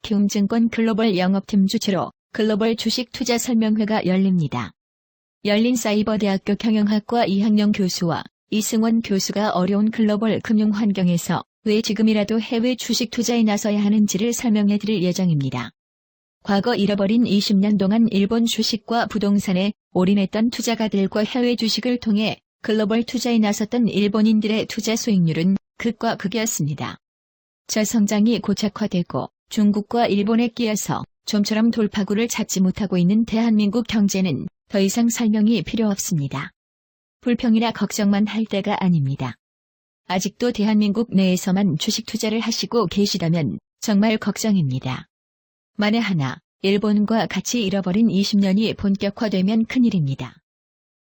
키움증권 글로벌 영업팀 주최로 글로벌 주식 투자 설명회가 열립니다. 열린 사이버대학교 경영학과 이학영 교수와 이승원 교수가 어려운 글로벌 금융 환경에서 왜 지금이라도 해외 주식 투자에 나서야 하는지를 설명해 드릴 예정입니다. 과거 잃어버린 20년 동안 일본 주식과 부동산에 올인했던 투자가들과 해외 주식을 통해 글로벌 투자에 나섰던 일본인들의 투자 수익률은 극과 극이었습니다. 저성장이 고착화되고 중국과 일본에 끼어서 좀처럼 돌파구를 찾지 못하고 있는 대한민국 경제는 더 이상 설명이 필요 없습니다. 불평이나 걱정만 할 때가 아닙니다. 아직도 대한민국 내에서만 주식 투자를 하시고 계시다면 정말 걱정입니다. 만에 하나 일본과 같이 잃어버린 20년이 본격화되면 큰일입니다.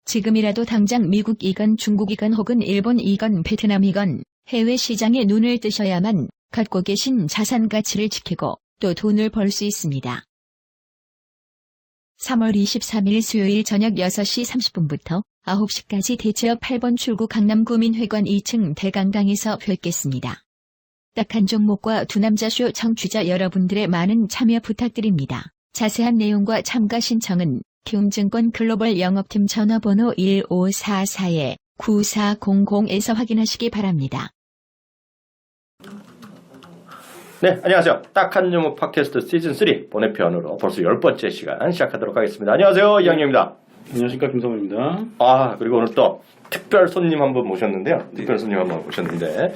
지금이라도 당장 미국이건 중국이건 혹은 일본이건 베트남이건 해외 시장에 눈을 뜨셔야만 갖고 계신 자산 가치를 지키고 또 돈을 벌 수 있습니다. 3월 23일 수요일 저녁 6시 30분부터 9시까지 대체역 8번 출구 강남구민회관 2층 대강당에서 뵙겠습니다. 딱 한 종목과 두 남자쇼 청취자 여러분들의 많은 참여 부탁드립니다. 자세한 내용과 참가 신청은 키움증권 글로벌 영업팀 전화번호 1544-9400에서 확인하시기 바랍니다. 네, 안녕하세요. 딱 한 종목 팟캐스트 시즌3 본회편으로 벌써 10번째 시간 시작하도록 하겠습니다. 안녕하세요, 이학영입니다. 안녕하십니까, 김성호입니다. 그리고 오늘 또 특별 손님 한 분 모셨는데요. 특별 손님 한 분 모셨는데,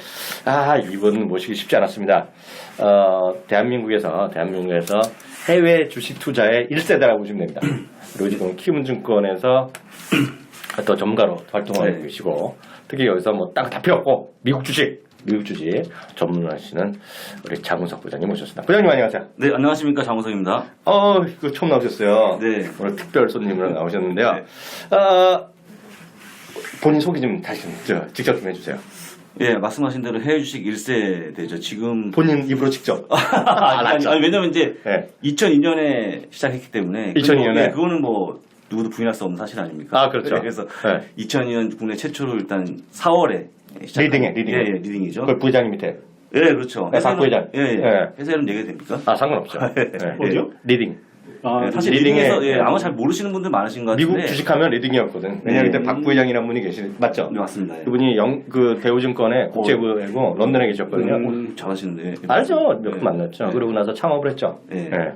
이분 모시기 쉽지 않았습니다. 대한민국에서 해외 주식 투자의 1세대라고 보시면 됩니다. 그리고 지금 키움증권에서 또 전문가로 활동하고 계시고, 특히 여기서 뭐 땅 다 피웠고, 미국 주식 전문하시는 우리 장우석 부장님 모셨습니다. 부장님 안녕하세요. 네, 안녕하십니까, 장우석입니다. 이거 처음 나오셨어요. 네. 오늘 특별 손님으로 나오셨는데요. 네. 본인 소개 좀 다시 직접 좀 해주세요. 예, 말씀하신 대로 해외 주식 1세대죠. 지금. 본인 입으로 직접. 아니, 왜냐면 이제 네. 2002년에 시작했기 때문에. 2002년에? 그거는 뭐, 누구도 부인할 수 없는 사실 아닙니까? 그렇죠. 네, 그래서 네. 2002년 국내 최초로 일단 4월에 리딩에. 예, 리딩이죠. 그 부장 밑에. 예, 그렇죠. 네, 박 부장. 예. 회사 이름 얘기해도 됩니까? 상관없죠. 네. 어디요? 리딩. 네, 사실 리딩에, 리딩에서 아마 잘 모르시는 분들 많으신 것 같은데. 미국 주식하면 리딩이었거든. 왜냐면 그때 박 부회장이라는 분이 맞죠? 네, 맞습니다. 예. 그분이 대우증권의 국제부회고 런던에 계셨거든요. 잘하시는데. 알죠. 몇 분 만났죠. 네. 그러고 나서 창업을 했죠. 네. 네.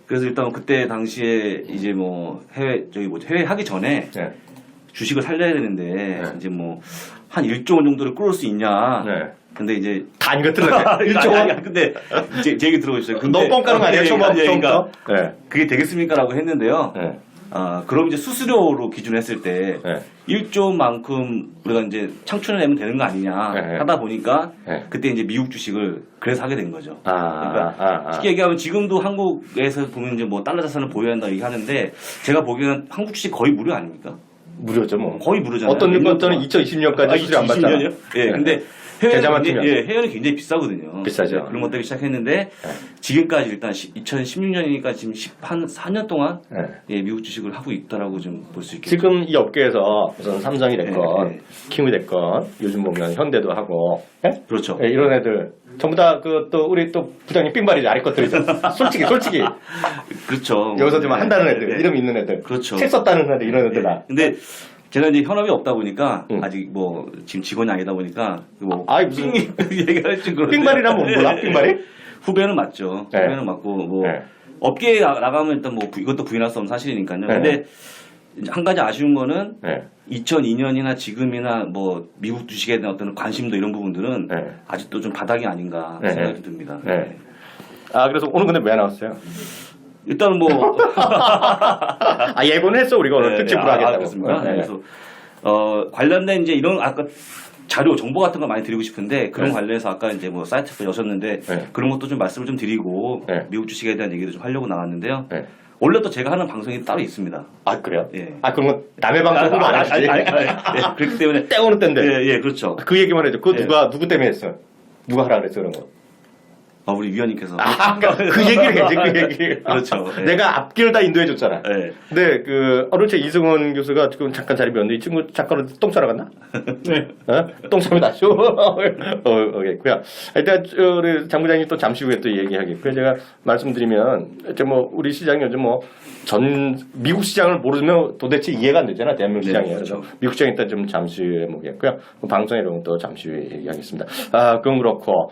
그래서 일단 그때 당시에 이제 뭐 해외 하기 전에 네. 주식을 살려야 되는데 네. 이제 뭐 한 1조 원 정도를 끌을 수 있냐. 네. 근데 이제 다 이거 들어갔어요. 1조 원. 근데 제 얘기 들어보시죠. 너무 뻥까는 거 아니에요? 처음부터. 그러니까 네. 그게 되겠습니까라고 했는데요. 네. 그럼 이제 수수료로 기준했을 때 네. 1조만큼 우리가 이제 창출을 내면 되는 거 아니냐 네. 하다 보니까 네. 그때 이제 미국 주식을 그래서 하게 된 거죠. 그러니까 쉽게 얘기하면 지금도 한국에서 보면 이제 뭐 달러 자산을 보유해야 한다 얘기하는데 제가 보기에는 한국 주식 거의 무료 아닙니까? 무료죠, 뭐. 거의 무료잖아요. 어떤 것들은 2020년까지 수수료 안 받잖아요. 2020년이요? 예, 네. 근데 계좌만 해외는 틀면. 해외는 굉장히 비싸거든요. 비싸죠. 네, 그런 것들이 시작했는데 지금까지 일단 2016년이니까 지금 4년 동안 네. 미국 주식을 하고 있다라고 좀 볼 수 있겠죠. 지금 이 업계에서 무슨 삼성이 됐건, 네. 킹이 됐건, 요즘 보면 현대도 하고, 예? 그렇죠. 예, 이런 애들. 전부 다 또 우리 또 부장님 삥발이죠. 아래 것들이죠. 솔직히. 그렇죠. 여기서 좀 한다는 애들, 네. 이름 있는 애들. 그렇죠. 책 썼다는 애들, 이런 애들 다. 근데 제가 이제 현업이 없다 보니까 응. 아직 뭐 지금 직원이 아니다 보니까 뭐 무슨 얘기할지 그런데 삥발이라면 몰라? 삥발이? 후배는 맞죠. 네. 후배는 맞고 뭐 네. 업계에 나가면 일단 뭐 이것도 부인할 수 없는 사실이니까요. 네. 근데 이제 한 가지 아쉬운 거는 네. 2002년이나 지금이나 뭐 미국 주식에 대한 어떤 관심도 이런 부분들은 네. 아직도 좀 바닥이 아닌가 네. 생각이 듭니다. 네. 그래서 오늘 근데 왜 나왔어요? 일단은 뭐 예고는 했어, 우리가 오늘 특집으로 하겠다고. 그렇습니까? 네. 그래서 관련된 이제 이런 아까 자료 정보 같은 거 많이 드리고 싶은데 그런 네. 관련해서 아까 이제 뭐 사이트에서 여셨는데 네. 그런 것도 좀 말씀을 좀 드리고 네. 미국 주식에 대한 얘기도 좀 하려고 나왔는데요. 네. 원래 또 제가 하는 방송이 따로 있습니다. 그래요? 예. 그런 건 남의 방송으로 안 하시지. 그렇기 때문에 때우는 때인데. 예, 그렇죠. 그 얘기만 해줘. 그거 예. 누구 때문에 했어요? 누가 하라 그랬어, 그런 거? 아, 우리 위원님께서. 그 얘기를 해야지, 그 얘기. 그렇죠. 네. 내가 앞길을 다 인도해줬잖아. 네. 근데 어른체 이승원 교수가 지금 잠깐 자리 비웠는데 이 친구 잠깐 똥 싸러 갔나? 네. 똥 싸면 나죠. 오케이고요. 일단 우리 장부장님 또 잠시 후에 또 얘기하겠고요. 제가 말씀드리면 이제 뭐 우리 시장이 요즘 뭐 미국 시장을 모르면 도대체 이해가 안 되잖아. 대한민국 네, 시장이. 그렇죠. 그래서 미국 시장 일단 좀 잠시 후에 보겠고요. 방송이랑 또 잠시 후에 얘기하겠습니다. 그건 그렇고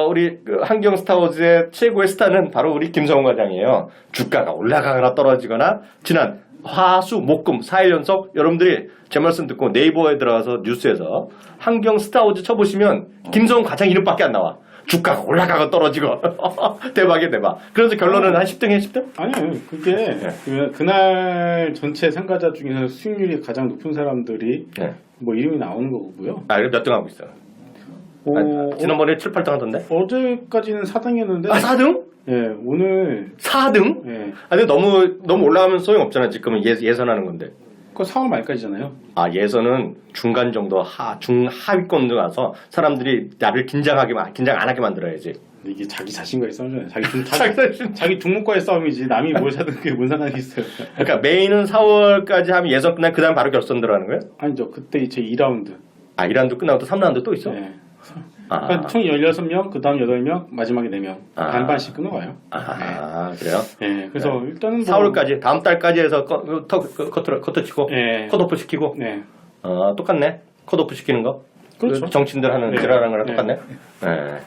우리 그 한경 스타워즈의 최고의 스타는 바로 우리 김성훈 과장이에요. 주가가 올라가거나 떨어지거나 지난 화수 목금 4일 연속 여러분들이 제 말씀 듣고 네이버에 들어가서 뉴스에서 한경 스타워즈 쳐보시면 김성훈 과장 이름밖에 안 나와. 주가가 올라가고 떨어지고 대박이야 대박. 그래서 결론은 한 10등에 10등? 아니요. 그게 그날 전체 참가자 중에서 수익률이 가장 높은 사람들이 네. 뭐 이름이 나오는 거고요. 그럼 몇 등 하고 있어? 지난번에 7, 8등 하던데? 어제까지는 4등이었는데 4등? 예, 오늘 4등? 예. 아니 너무 올라가면 소용없잖아. 지금은 예선하는 건데. 그거 4월 말까지잖아요. 예선은 중간 정도 중하위권 가서 사람들이 나를 긴장 안 하게 만들어야지. 근데 이게 자기 자신과의 싸움이잖아요. 자기 자신. 자기 종목과의 싸움이지 남이 뭘 사든 그게 뭔 상관이 있어요. 그러니까 메인은 4월까지 하면 예선 끝나면 그다음 바로 결선 들어가는 거예요? 아니죠. 그때 제 2라운드. 2라운드 끝나고 또 3라운드 또 있어? 네. 그러니까 총 16명, 그 다음 8명, 마지막에 4명. 반반씩 끊어가요. 그래요? 네. 그래서 일단은 4월까지, 다음 달까지 해서 커트 치고, 네. 컷오프 시키고. 네. 똑같네. 컷오프 시키는 거. 그렇죠. 정치인들 하는 네. 지랄하는 거랑 네. 똑같네. 네.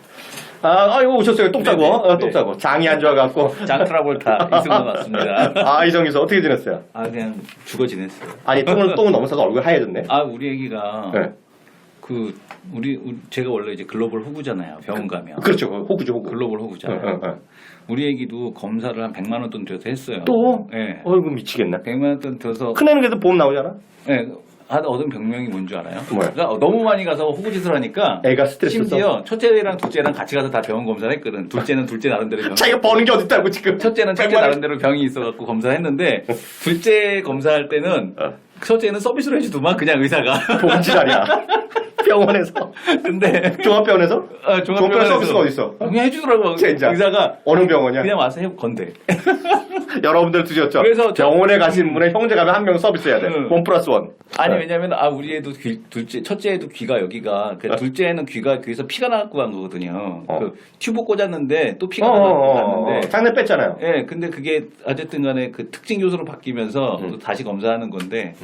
이거 오셨어요. 똥 싸고. 똥 싸고. 장이 안 좋아갖고. 장 트라볼타 이승원 맞습니다. 이성기서 어떻게 지냈어요? 그냥 죽어 지냈어요. 아니, 똥을 넘어서서 얼굴 하얘졌네. 우리 애기가 네. 제가 원래 이제 글로벌 호구잖아요. 병원 가면. 그렇죠. 호구죠, 호구. 글로벌 호구잖아요. 우리 애기도 검사를 한 100만 원 돈 들여서 했어요. 또? 네. 어이구, 미치겠네. 100만 원 돈 들여서 큰애는 그래도 보험 나오잖아. 네. 얻은 병명이 뭔 줄 알아요? 뭐야? 그러니까 너무 많이 가서 호구짓을 하니까 애가 스트레스 심지어 첫째랑 둘째랑 같이 가서 다 병원 검사를 했거든. 둘째는 둘째 나름대로 자기가 버는 게 어딨다고 지금. 첫째는 첫째 100만 원. 나름대로 병이 있어갖고 검사를 했는데 둘째 검사할 때는 첫째는 서비스로 해주더만 그냥 의사가. 보험지랄이야. 병원에서. 근데 종합병원에서? 종합병원에서 서비스가 어딨어? 그냥 해주더라고. 진짜. 의사가 어느 병원이야? 그냥 와서 건대. 여러분들 드셨죠? 그래서 병원에 가신 분의 형제 가면 한 명 서비스 해야 돼. 응. 1+1. 아니 왜냐면 우리 애도 첫째 애도 귀가 여기가 둘째는 귀가 귀에서 피가 나갖고 간 거거든요. 그 튜브 꽂았는데 또 피가 나갖고 갔는데. 장내 뺐잖아요. 예, 근데 그게 어쨌든 간에 그 특징 요소로 바뀌면서 또 다시 검사하는 건데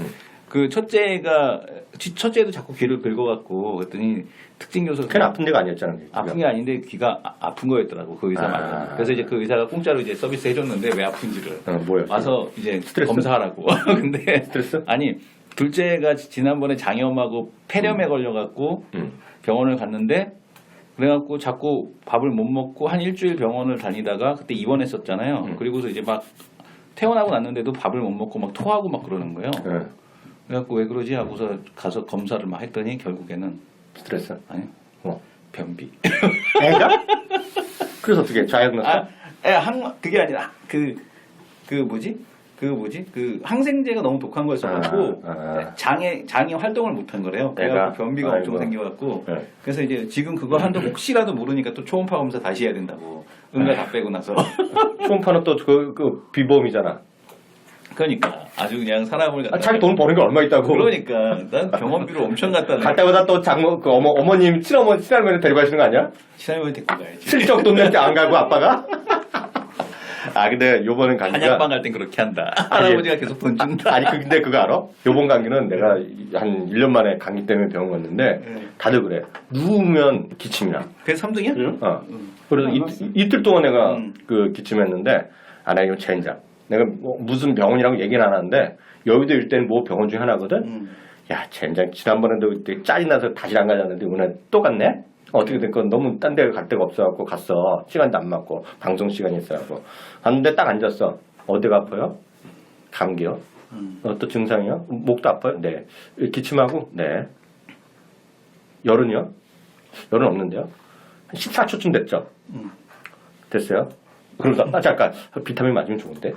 그 첫째도 자꾸 귀를 긁어갖고 그랬더니 특징 요소 그냥 아픈 데가 아니었잖아. 아픈 게 아닌데 귀가 아픈 거였더라고 그 의사 말로. 그래서 이제 그 의사가 공짜로 이제 서비스 해줬는데 왜 아픈지를 뭐였어? 와서 이제 스트레스? 검사하라고. 근데 스트레스? 아니 둘째가 지난번에 장염하고 폐렴에 걸려갖고 병원을 갔는데 그래갖고 자꾸 밥을 못 먹고 한 일주일 병원을 다니다가 그때 입원했었잖아요. 그리고서 이제 막 퇴원하고 났는데도 밥을 못 먹고 막 토하고 막 그러는 거예요. 그래갖고 왜 그러지 하고서 가서 검사를 막 했더니 결국에는 스트레스? 아니 변비. 애가? 그래서 어떻게 자연났어? 그게 아니라 그 항생제가 너무 독한 거였어가지고 장이 활동을 못한 거래요. 그래갖고 변비가 엄청 생겨갖고 그래서 이제 지금 그거 하는데 혹시라도 모르니까 또 초음파 검사 다시 해야 된다고. 응가 다 빼고 나서. 초음파는 또 그 비보험이잖아. 그러니까 아주 그냥 사람을 자기 돈 버는 게 얼마 있다고. 그러니까 난 병원비를 엄청 갖다 갈 때마다 또 어머님 친할머니 데리고 가시는 거 아니야? 친할머니 데리고 가야지. 슬쩍 돈 낼 때 안 가고 아빠가? 근데 요번엔 감기가 한약방 갈 땐 그렇게 한다. 할아버지가 계속 돈 준다. 근데 그거 알아? 요번 감기는 내가 한 1년 만에 감기 때문에 병원 갔는데 다들 그래. 누우면 기침이나. 그게 3등이야? 그래서 이틀 동안 내가 그 기침했는데 나 이거 젠장. 내가 무슨 병원이라고 얘기는 안 하는데 여의도 일대는 뭐 병원 중에 하나거든. 야 젠장. 지난번에도 그때 짜증나서 다시 안 가자는데 오늘 또 갔네. 어떻게 된 건 너무 딴 데 갈 데가 없어갖고 갔어. 시간도 안 맞고 방송 시간이 있어갖고 갔는데 딱 앉았어. 어디가 아파요? 감기요. 또 증상이요? 목도 아파요? 네. 기침하고? 네. 열은요? 열은 없는데요? 한 14초쯤 됐죠? 됐어요? 그러다 잠깐 비타민 맞으면 좋은데?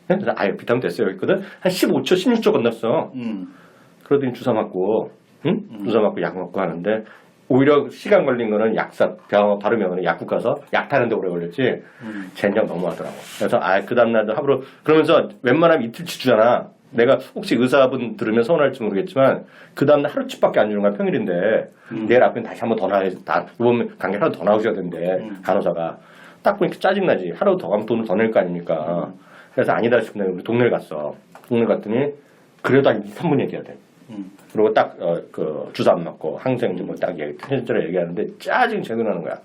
그래서 비타민 됐어요 했거든? 한 15초 16초 건넜어. 그러더니 주사 맞고 주사 맞고 약 먹고 하는데 오히려 시간 걸린 거는 약사 병원 바르면 약국 가서 약 타는데 오래 걸렸지. 젠장 너무하더라고. 그래서 그 다음날도 하루 그러면서 웬만하면 이틀치 주잖아. 내가 혹시 의사분 들으면 서운할지 모르겠지만 그 다음날 하루치밖에 안 주는 거야 평일인데 내일 앞에 다시 한번 더 나와야 이번 관계 하루 더 나오셔야 된대 간호사가. 딱 보니까 짜증나지. 하루 더 가면 돈을 더 낼 거 아닙니까. 그래서 아니다 싶네. 우리 동네를 갔어. 동네 갔더니 그래도 한 2, 3분 얘기해야 돼. 그리고 딱 그 주사 안 맞고 항생제 뭐 딱 현실적으로 얘기하는데 짜증 제거하는 거야.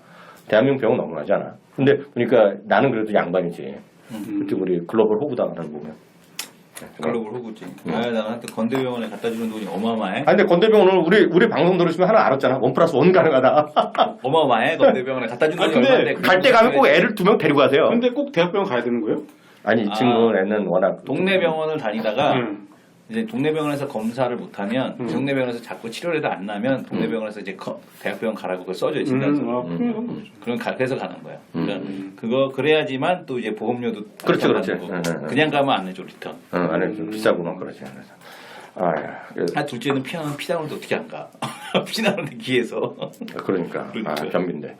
대한민국 병원 너무하지 않아? 근데 보니까 나는 그래도 양반이지. 그때 우리 글로벌 호구당하는 거 보면. 글로벌 호구지. 나한테 건대병원에 갖다 주는 돈이 어마어마해. 아니 근데 건대병 오늘 우리 방송 들으시면 하나 알았잖아. 1+1 가능하다. 어마어마해. 건대병원에 갖다 주는 돈이 근데 얼마인데. 갈 때 가면 꼭 애를 2명 데리고 가세요. 근데 꼭 대학병원 가야 되는 거예요? 아니 이 친구 애는 워낙 동네 병원을 다니다가 이제 동네 병원에서 검사를 못하면 동네 병원에서 자꾸 치료를 해도 안 나면 동네 병원에서 이제 대학병원 가라고 그걸 써줘요 진단서. 그럼 그래서 가는 거야. 그러니까 그래야지만 또 이제 보험료도 그렇지, 그렇지. 그냥 가면 안 해줘 리턴. 안에 좀 비싸고 막 그러지. 그래서 둘째는 피나는데 어떻게 안 가? 피나는데 기에서. 그러니까 변비인데.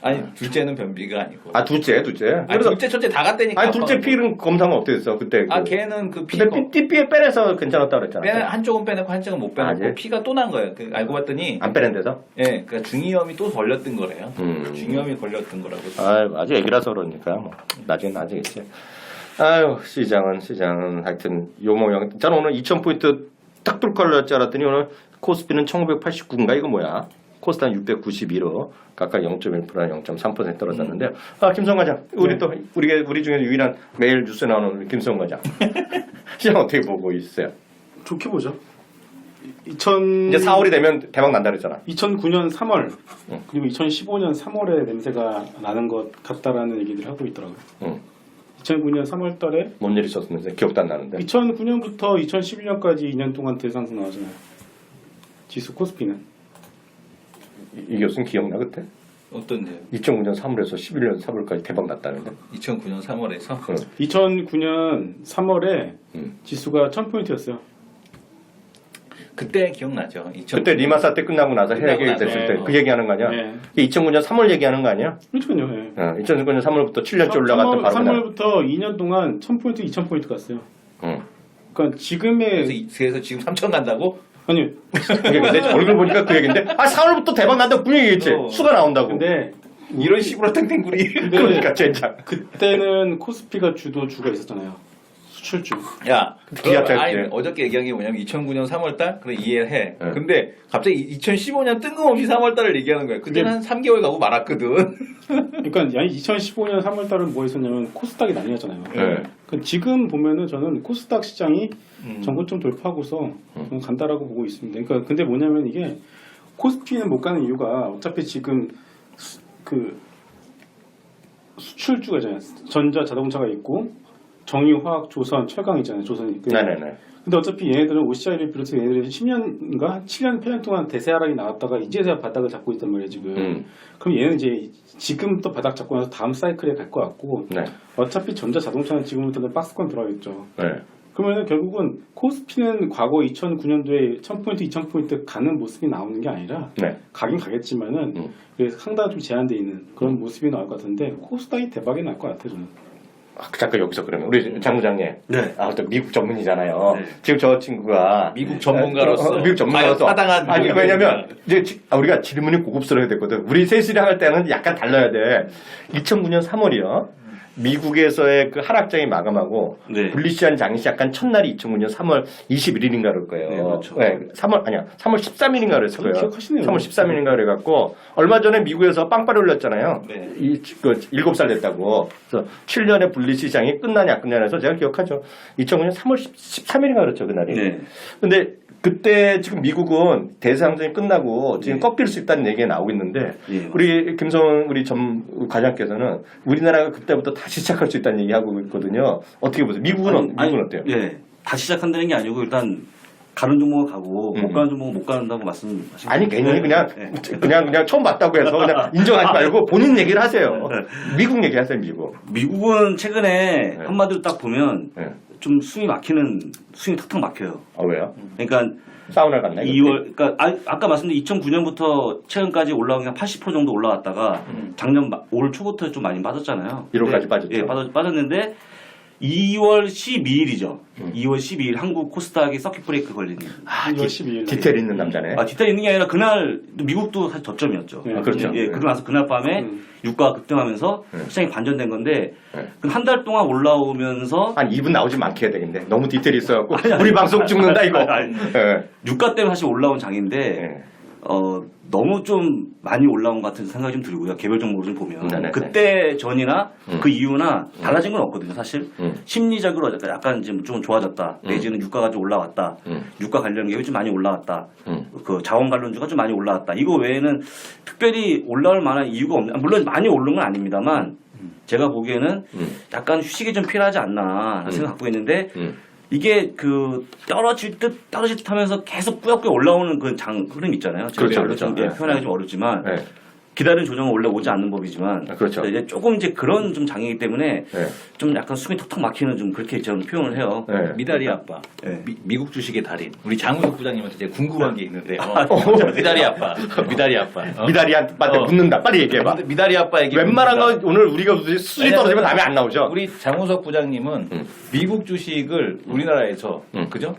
아니 둘째는 변비가 아니고. 둘째. 아니, 둘째 첫째 다 갔다니까. 아니 둘째 피는 검사는 어땠어 그때? 걔는 그 피. 근데 삐삐에 빼내서 괜찮았다 그랬잖아. 한쪽은 빼내고 한쪽은 못 빼내고 예? 피가 또 난 거예요. 알고 봤더니 안 빼낸 데서? 예, 그러니까 중이염이 또 걸렸던 거래요. 중이염이 걸렸던 거라고. 아주 애기라서 그러니까 뭐 나중에 나중이겠지. 아유 시장은 하여튼 요모양. 저는 오늘 2,000포인트 딱 뚫고 올랐지 알았더니 오늘 코스피는 1989인가 이거 뭐야? 코스닥 692로 각각 0.1%나 0.3% 떨어졌는데요. 김성 과장, 우리 또 우리 중에 유일한 매일 뉴스에 나오는 우리 김성 과장. 시장 어떻게 보고 있어요? 좋게 보죠. 이제 4월이 되면 대박 난다 그랬잖아. 2009년 3월 그리고 2015년 3월에 냄새가 나는 것 같다라는 얘기들을 하고 있더라고요. 2009년 3월 달에 뭔 일이 있었는데 기억도 안 나는데. 2009년부터 2011년까지 2년 동안 대상승 나왔잖아요. 지수 코스피는. 이 교수는 기억나 그때? 어떤데요? 2009년 3월에서 11년 4월까지 대박 났다는데. 2009년 3월에서 2009년 3월에 지수가 1000포인트였어요. 그때 기억나죠? 그때 리마 사태 끝나고 나서 해외계획 됐을 때 그 얘기하는 거 아니야? 네. 2009년 3월 얘기하는 거 아니야? 그렇군요. 네. 2009년 3월부터 7년째 올라갔던 바로 3월부터 2년 동안 1000포인트, 2000포인트 갔어요. 그러니까 지금의 그래서 지금 3천 간다고? 아니 근데 얼굴 보니까 그 얘기인데 4월부터 대박 난다고 분명히 얘기했지. 수가 나온다고. 근데 이런 식으로 탱탱구리. 그러니까 젠장. 그때는 코스피가 주가 있었잖아요. 수출주. 야, 기아차 아니, 때. 어저께 얘기한 게 뭐냐면 2009년 3월달 그래 이해해. 네. 근데 갑자기 2015년 뜬금없이 3월달을 얘기하는 거야. 그때는 한 3개월 가고 말았거든. 그러니까 2015년 3월달은 뭐 했었냐면 코스닥이 난리였잖아요. 네. 그러니까 지금 보면은 저는 코스닥 시장이 전고점 돌파하고서 간다라고 보고 있습니다. 그러니까 근데 뭐냐면 이게 코스피는 못 가는 이유가 어차피 지금 그 수출주가 있잖아요. 전자 자동차가 있고 정유화학, 조선, 철강 있잖아요. 조선이. 네네네. 근데 어차피 얘네들은 OCI를 비롯해서 얘네들은 10년인가 7년, 8년 동안 대세 하락이 나왔다가 이제서야 바닥을 잡고 있단 말이에요 지금. 그럼 얘는 이제 지금 또 바닥 잡고 나서 다음 사이클에 갈 것 같고 네. 어차피 전자 자동차는 지금부터는 박스권 들어가 있죠. 네. 그러면 결국은 코스피는 과거 2009년도에 1000포인트, 2000포인트 가는 모습이 나오는 게 아니라 네. 가긴 가겠지만은 상당히 좀 제한되어 있는 그런 모습이 나올 것 같은데 코스닥이 대박이 날 것 같아요 저는. 잠깐 여기서 그러면 우리 장 부장님. 네. 또 미국 전문이잖아요. 네. 지금 저 친구가 미국 전문가로서 미국 전문가로서 타당한 아니 왜냐면 이제 우리가 질문이 고급스러워야 되거든. 우리 셋이 할 때는 약간 달라야 돼. 2009년 3월이요. 미국에서의 그 하락장이 마감하고 네. 불리시한 장시 약간 첫날이 2009년 3월 21일인가 그럴 거예요. 네, 그렇죠. 3월 13일인가 그랬을 거예요. 기억하시네요. 3월 13일인가 그래갖고 얼마 전에 미국에서 빵빠리 올렸잖아요. 네. 7살 됐다고. 그래서 7년의 분리시장이 끝나냐 안 끝나냐 해서 제가 기억하죠. 2009년 3월 13일인가 그랬죠 그날이. 네. 근데 그때 지금 미국은 대상전이 끝나고 지금 꺾일 수 있다는 얘기가 나오고 있는데 예. 우리 김성 우리 전 과장께서는 우리나라가 그때부터 다시 시작할 수 있다는 얘기하고 있거든요. 어떻게 보세요? 미국은 어때요? 예. 다시 시작한다는 게 아니고 일단 가는 종목은 가고 못 가는 종목은 못 간다고 말씀하신 아니 거예요. 괜히 그냥 처음 봤다고 해서 그냥 인정하지 말고 본인 얘기를 하세요. 미국 얘기하세요 미국. 미국은 최근에 네. 한마디로 딱 보면 네. 좀 숨이 턱턱 막혀요. 왜요? 그러니까 사우나 갔나? 2월, 그러니까 아까 말씀드린 2009년부터 최근까지 올라온 게 80% 정도 올라왔다가 작년 올 초부터 좀 많이 빠졌잖아요. 1월까지 빠졌죠. 예, 빠졌는데 2월 12일이죠. 2월 12일 한국 코스닥이 서킷 브레이크 걸리는. 2월 12일 디테일 있는 남자네. 디테일 있는 게 아니라 그날 미국도 사실 저점이었죠. 네. 그렇죠. 예, 그러고 나서 그날 밤에 유가가 급등하면서 시장이 반전된 건데 한 달 동안 올라오면서 한 2분 나오지 않게 해야 되겠는데 너무 디테일이 있어갖고 우리 방송 죽는다 이거. 예. 유가 때문에 사실 올라온 장인데 예. 너무 좀 많이 올라온 것 같은 생각이 좀 들고요. 개별 종목으로 좀 보면 네네네. 그때 전이나 그 이후나 달라진 건 없거든요. 사실 심리적으로 약간 좀 좋아졌다. 내지는 유가가 좀 올라왔다. 유가 관련 기업이 좀 많이 올라왔다. 그 자원 관련주가 좀 많이 올라왔다. 이거 외에는 특별히 올라올 만한 이유가 없는. 물론 많이 오른 건 아닙니다만 제가 보기에는 약간 휴식이 좀 필요하지 않나 생각 갖고 있는데. 이게 떨어질 듯 하면서 계속 꾸역꾸역 올라오는 그 흐름 있잖아요. 그렇죠, 좀 그렇죠. 표현하기 좀 어렵지만 네. 기다리는 조정은 원래 오지 않는 법이지만 그렇죠. 이제 조금 그런 좀 장이기 때문에 네. 좀 약간 숨이 턱턱 막히는 좀 그렇게 저는 표현을 해요. 네. 미다리 아빠, 네. 미국 주식의 달인. 우리 장우석 부장님한테 제가 궁금한 게 있는데요. 미다리 아빠, 미다리 아빠. 미다리한테 묻는다. 빨리 얘기해봐. 미다리 아빠 얘기. 웬만한 건 오늘 우리가 수준이 떨어지면 다음에 안 나오죠. 우리 장우석 부장님은 미국 주식을 우리나라에서 그죠?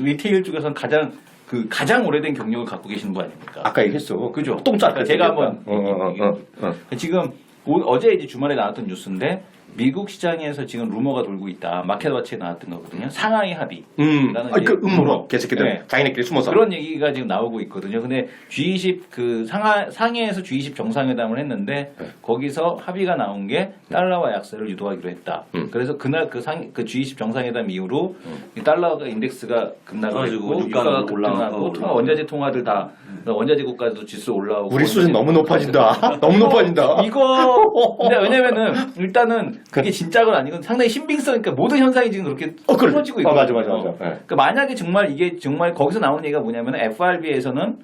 리테일 쪽에서는 가장 오래된 경력을 갖고 계시는 분 아닙니까? 아까 얘기했어. 그죠? 똥짜. 그러니까 제가 한번 지금 어제 이제 주말에 나왔던 뉴스인데 미국 시장에서 지금 루머가 돌고 있다. 마켓워치에 나왔던 거거든요. 상하이 합의. 그 음모로 개새끼들 네. 자기네끼리 숨어서. 그런 얘기가 지금 나오고 있거든요. 근데 G20 상해에서 G20 정상회담을 했는데 거기서 합의가 나온 게 달러와 약세를 유도하기로 했다. 그래서 그날 그 G20 정상회담 이후로 이 달러가 인덱스가 급락하고 유가가 급등하고 원자재 통화들 다 원자재 국가도 지수 올라오고. 우리 수준 너무 높아진다. 너무 높아진다. 근데 왜냐면은 일단은 그게 진짜건 아니건 상당히 신빙성이니까 모든 현상이 지금 그렇게 그래. 퍼지고 있거든요. 맞아. 네. 그러니까 만약에 정말 이게 정말 거기서 나오는 얘기가 뭐냐면 FRB에서는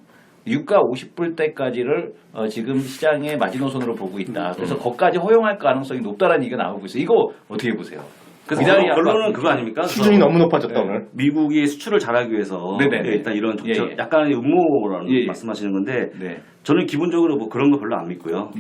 유가 50불 때까지를 지금 시장의 마지노선으로 보고 있다. 그래서 거기까지 허용할 가능성이 높다라는 얘기가 나오고 있어요. 이거 어떻게 보세요? 그래서 결론은 그거 아닙니까? 수준이 너무 높아졌다 오늘. 미국이 수출을 잘하기 위해서 네네. 일단 이런 약간의 음모라는 예. 말씀하시는 건데 네. 저는 기본적으로 뭐 그런 거 별로 안 믿고요.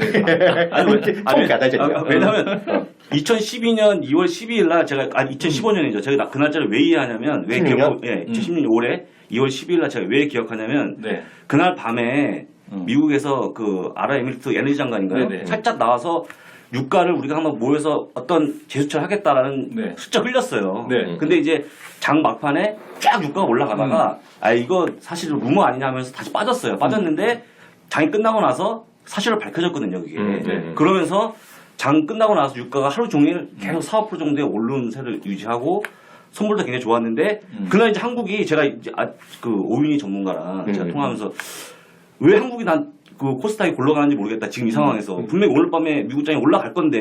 왜냐하면 2012년 2월 12일 날 제가 2015년이죠. 제가 그 날짜를 왜 이해하냐면 2016년 올해 2월 12일 날 제가 왜 기억하냐면 네. 그날 밤에 미국에서 그 아랍에미리트 에너지 장관인가요? 네네. 살짝 나와서 유가를 우리가 한번 모여서 어떤 재수처 하겠다라는 네. 슬쩍 흘렸어요. 네. 근데 이제 장 막판에 쫙 유가가 올라가다가 이거 사실 루머 아니냐 하면서 다시 빠졌어요. 빠졌는데 장이 끝나고 나서 사실로 밝혀졌거든요. 그게. 그러면서 장 끝나고 나서 유가가 하루 종일 계속 4~5% 정도의 오른 세를 유지하고 선물도 굉장히 좋았는데 그날 이제 한국이 제가 이제 그 오윤희 전문가랑 제가 통화하면서 왜 한국이 그 코스닥이 굴러가는지 모르겠다. 지금 이 상황에서 분명히 오늘 밤에 미국장이 올라갈 건데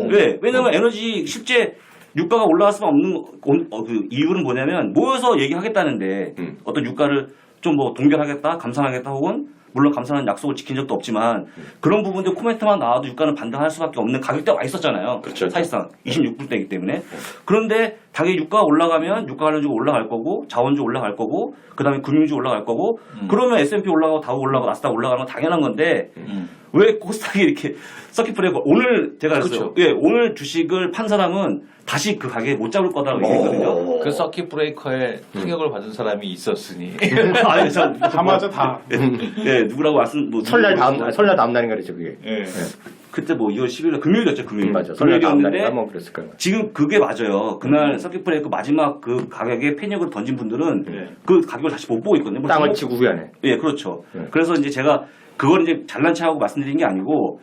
왜? 왜냐면 에너지 실제 유가가 올라갈 수밖에 없는 그 이유는 뭐냐면 모여서 얘기하겠다는데 어떤 유가를 좀 뭐 동결하겠다, 감산하겠다 혹은 물론 감사는 약속을 지킨 적도 없지만 그런 부분들 코멘트만 나와도 유가는 반등할 수밖에 없는 가격대가 와 있었잖아요. 그렇죠. 사실상 26불대이기 때문에. 그런데 당연히 유가가 올라가면 유가 관련주가 올라갈 거고 자원주 올라갈 거고 그다음에 금융주 올라갈 거고 그러면 S&P 올라가고 다우 올라가고 나스닥 올라가는 건 당연한 건데 왜 코스닥이 이렇게 서킷 브레이크 오늘 제가 그랬어요. 그렇죠. 예, 오늘 주식을 판 사람은 다시 그 가격에 못 잡을 거다라고 얘기했거든요. 그 서킷 브레이커에 타격을 받은 사람이 있었으니. 아니, 다 맞아 다. 예, 누구라고 말씀 뭐 설날 다음 날인가 그랬죠 그게. 그때 뭐 2월 10일 날 금요일이었죠, 금요일. 맞아. 설날 다음 날인가 금요일이었는데 뭐 그랬을 거예요. 지금 그게 맞아요. 그날 서킷 브레이크 마지막 그 가격에 패닉을 던진 분들은 그 가격을 다시 못 보고 있거든요. 뭐 땅을 치고 후회하네. 예, 그렇죠. 그래서 이제 제가 그걸 이제 잘난 체하고 말씀드린 게 아니고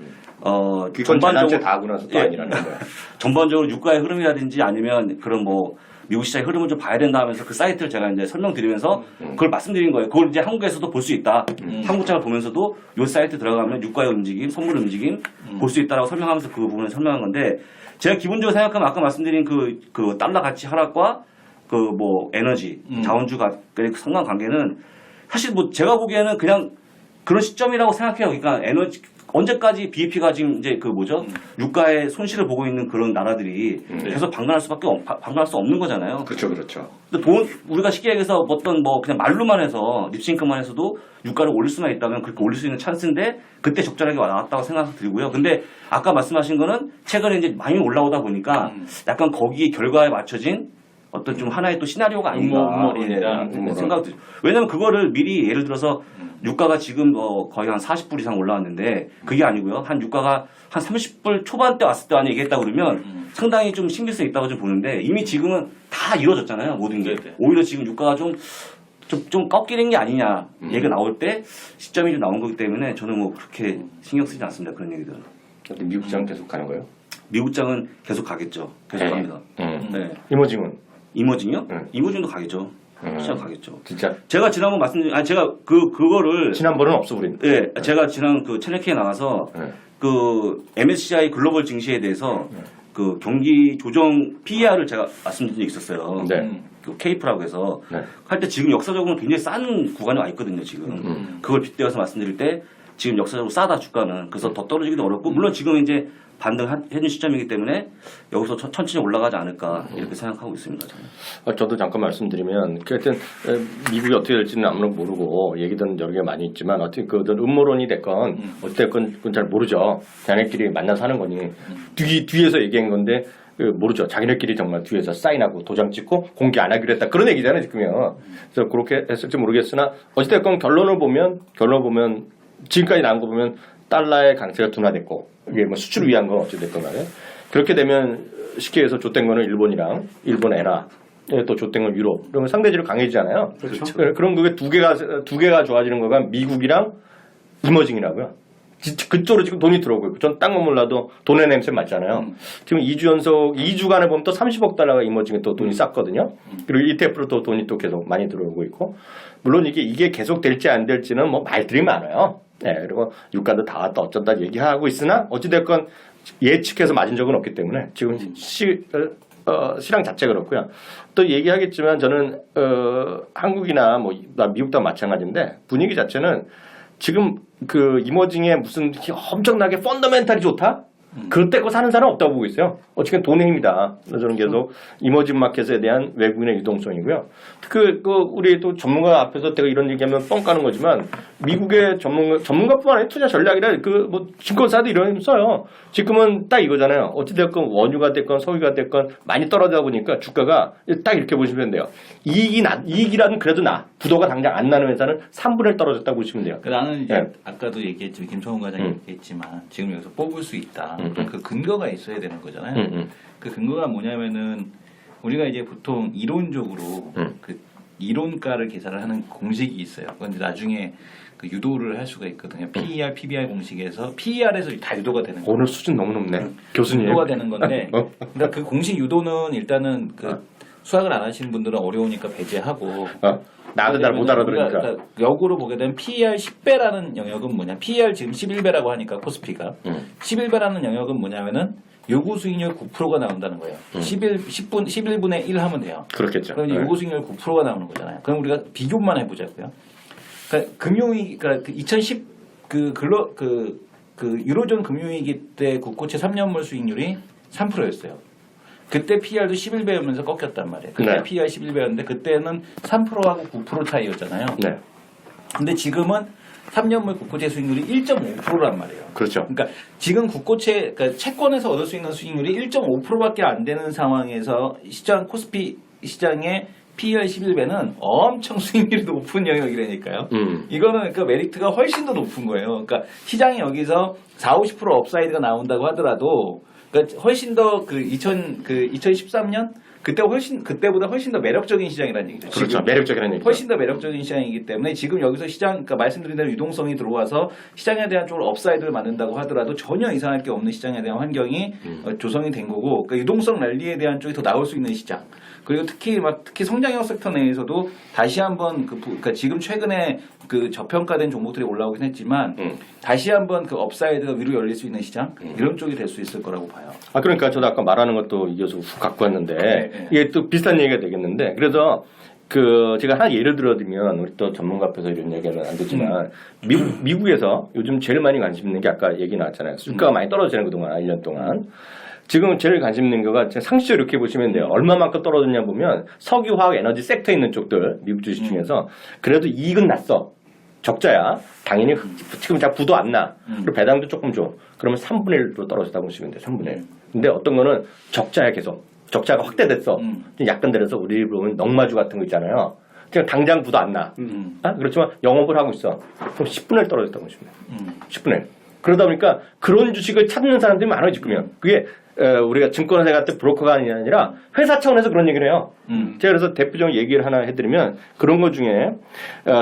전반적으로 다 하고 나서 또 아니라는 거야. 전반적으로 유가의 흐름이라든지 아니면 그런 뭐 미국 시장의 흐름을 좀 봐야 된다 하면서 그 사이트를 제가 이제 설명드리면서 그걸 말씀드린 거예요. 그걸 이제 한국에서도 볼 수 있다. 한국장을 보면서도 요 사이트 들어가면 유가의 움직임, 선물 움직임 볼 수 있다라고 설명하면서 그 부분을 설명한 건데 제가 기본적으로 생각하면 아까 말씀드린 그 달러 가치 하락과 그 뭐 에너지, 자원주가 상관관계는 사실 뭐 제가 보기에는 그냥 그런 시점이라고 생각해요. 그러니까 에너지 언제까지 BEP가 지금 이제 그 뭐죠? 유가의 손실을 보고 있는 그런 나라들이 계속 방관할 방관할 수 없는 거잖아요. 그렇죠, 그렇죠. 근데 우리가 쉽게 얘기해서 어떤 뭐 그냥 말로만 해서 립싱크만 해서도 유가를 올릴 수만 있다면 그렇게 올릴 수 있는 찬스인데 그때 적절하게 나왔다고 생각이 들고요. 근데 아까 말씀하신 거는 최근에 이제 많이 올라오다 보니까 약간 거기에 결과에 맞춰진 어떤 좀 하나의 또 시나리오가 아닌가 음모론이다. 생각이 들죠. 왜냐면 그거를 미리 예를 들어서 유가가 지금 거의 한 40불 이상 올라왔는데 그게 아니고요. 한 유가가 한 30불 초반대 왔을 때 만약 얘기했다 그러면 상당히 좀 신빙성이 있다고 좀 보는데 이미 지금은 다 이루어졌잖아요. 모든 게. 네. 오히려 지금 유가가 좀 꺾이는 게 아니냐 얘기가 나올 때 시점이 좀 나온 거기 때문에 저는 뭐 그렇게 신경 쓰지 않습니다. 그런 얘기들은. 근데 미국장 계속 가는 거예요? 미국장은 계속 가겠죠. 계속 네. 갑니다. 네. 이모징은? 이모징요? 네. 이모징도 가겠죠. 시장 가겠죠. 진짜? 제가 지난번 제가 그거를 지난번은 없어 우린. 예, 제가 지난 그 채널 K에 나가서 네. 그 MSCI 글로벌 증시에 대해서 그 경기 조정 PER을 제가 말씀드린 적이 있었어요. 네. 그 케이프라고 해서 네. 할 때 지금 역사적으로 굉장히 싼 구간에 와 있거든요. 지금 그걸 빗대어서 말씀드릴 때 지금 역사적으로 싸다 주가는 그래서 더 떨어지기도 어렵고 물론 지금 이제 반등해준 시점이기 때문에 여기서 천천히 올라가지 않을까 이렇게 생각하고 있습니다. 저는. 저도 잠깐 말씀드리면 하여튼 미국이 어떻게 될지는 아무런 모르고 얘기든 여러 개 많이 있지만 어떻게 그든 음모론이 됐건 어쨌건 그건 잘 모르죠. 자기네끼리 만나서 하는 거니 뒤에서 얘기한 건데 모르죠. 자기네끼리 정말 뒤에서 사인하고 도장 찍고 공개 안 하기로 했다 그런 얘기잖아요 지금요. 그래서 그렇게 했을지 모르겠으나 어쨌든 결론을 보면 지금까지 나온 거 보면 달러의 강세가 둔화됐고 이게 뭐 수출을 위한 건 어찌됐건 간에 그렇게 되면 쉽게 해서 좆된 거는 일본이랑 일본 엔화 또 좆된 건 유로 그러면 상대적으로 강해지잖아요. 그렇죠. 그럼 그게 두 개가 좋아지는 거가 미국이랑 이머징이라고요. 그쪽으로 지금 돈이 들어오고 있고 전 딴 건 몰라도 돈의 냄새 맡잖아요. 지금 2주 연속 2주간에 보면 또 30억 달러가 이머징에 또 돈이 쌌거든요. 그리고 ETF로 또 돈이 또 계속 많이 들어오고 있고 물론 이게 계속 될지 안 될지는 뭐 말들이 많아요. 네, 그리고 유가도 다 왔다 어쩐다 얘기하고 있으나 어찌됐건 예측해서 맞은 적은 없기 때문에 지금 시장 자체가 그렇고요. 또 얘기하겠지만 저는 한국이나 뭐 미국도 마찬가지인데 분위기 자체는 지금 그 이머징에 무슨 엄청나게 펀더멘탈이 좋다? 그때 거 사는 사람 없다고 보고 있어요. 어쨌든 돈의 힘이다. 그래서 저는 계속 이머징 마켓에 대한 외국인의 유동성이고요. 우리 또 전문가 앞에서 제가 이런 얘기하면 뻥 까는 거지만 미국의 전문가뿐만 아니라 투자 전략이라 뭐 증권사도 이런 써요. 지금은 딱 이거잖아요. 어찌됐건 원유가 됐건 석유가 됐건 많이 떨어지다 보니까 주가가 딱 이렇게 보시면 돼요. 이익이라는 그래도 부도가 당장 안 나는 회사는 3분의 1 떨어졌다고 보시면 돼요. 나는 이제 네. 아까도 얘기했지만 김성훈 과장이 얘기했지만 지금 여기서 뽑을 수 있다. 그 근거가 있어야 되는 거잖아요. 그 근거가 뭐냐면은 우리가 이제 보통 이론적으로 그 이론가를 계산을 하는 공식이 있어요. 그런데 나중에 그 유도를 할 수가 있거든요. PER, PBR 공식에서 PER에서 다 유도가 되는 거예요. 오늘 수준 너무 높네. 교수님. 유도가 되는 건데, 그러니까 그 공식 유도는 일단은 그 수학을 안 하시는 분들은 어려우니까 배제하고. 나도 잘 못 알아들으니까. 그러니까 역으로 보게 되면 PER 10배라는 영역은 뭐냐? PER 지금 11배라고 하니까 코스피가 11배라는 영역은 뭐냐면은 요구 수익률 9%가 나온다는 거예요. 11분의 1 하면 돼요. 그렇겠죠. 그럼 이제 요구 수익률 9%가 나오는 거잖아요. 그럼 우리가 비교만 해보자고요. 그러니까 금융위기, 그러니까 2010 유로존 금융위기 때 국고채 3년물 수익률이 3%였어요. 그때 PR도 11배였면서 꺾였단 말이에요. 그때 네. PR 11배였는데 그때는 3%하고 9% 차이였잖아요. 네. 근데 지금은 3년물 국고채 수익률이 1.5%란 말이에요. 그렇죠. 그러니까 지금 국고채, 그러니까 채권에서 얻을 수 있는 수익률이 1.5%밖에 안 되는 상황에서 코스피 시장의 PER 11배는 엄청 수익률이 높은 영역이라니까요. 이거는 그 메리트가 훨씬 더 높은 거예요. 그러니까 시장이 여기서 40, 50% 업사이드가 나온다고 하더라도 그러니까 훨씬 더 2013년 그때보다 훨씬 더 매력적인 시장이라는 얘기죠. 그렇죠. 지금. 매력적이라는 얘기죠. 훨씬 더 매력적인 시장이기 때문에 지금 여기서 그러니까 말씀드린 대로 유동성이 들어와서 시장에 대한 쪽으로 업사이드를 만든다고 하더라도 전혀 이상할 게 없는 시장에 대한 환경이 조성이 된 거고, 그러니까 유동성 랠리에 대한 쪽이 더 나올 수 있는 시장. 그리고 특히 성장형 섹터 내에서도 다시 한번 그러니까 지금 최근에 그 저평가된 종목들이 올라오긴 했지만 다시 한번 그 업사이드가 위로 열릴 수 있는 시장 이런 쪽이 될 수 있을 거라고 봐요. 그러니까 저도 아까 말하는 것도 이어서 훅 갖고 왔는데 네. 이게 또 비슷한 얘기가 되겠는데 그래서 제가 하나 예를 들어드리면 우리 또 전문가 앞에서 이런 얘기는 안 되지만 미국에서 요즘 제일 많이 관심 있는 게 아까 얘기 나왔잖아요. 주가가 많이 떨어지는 그동안 1년 동안. 지금 제일 관심 있는 거가 상시적으로 이렇게 보시면 돼요. 얼마만큼 떨어졌냐 보면 석유, 화학, 에너지 섹터에 있는 쪽들 미국 주식 중에서 그래도 이익은 났어. 적자야. 당연히 지금 잘 부도 안 나. 그리고 배당도 조금 줘. 그러면 3분의 1로 떨어졌다고 보시면 돼. 3분의 1. 근데 어떤 거는 적자야 계속. 적자가 확대됐어. 약간 들어서 우리 보면 넉마주 같은 거 있잖아요. 지금 당장 부도 안 나. 아? 그렇지만 영업을 하고 있어. 그럼 10분의 1 떨어졌다고 보시면 돼. 10분의 1. 그러다 보니까 그런 주식을 찾는 사람들이 많아요 지금요. 그게 우리가 증권회사 같은 브로커가 아니라 회사 차원에서 그런 얘기를 해요. 제가 그래서 대표적인 얘기를 하나 해드리면 그런 것 중에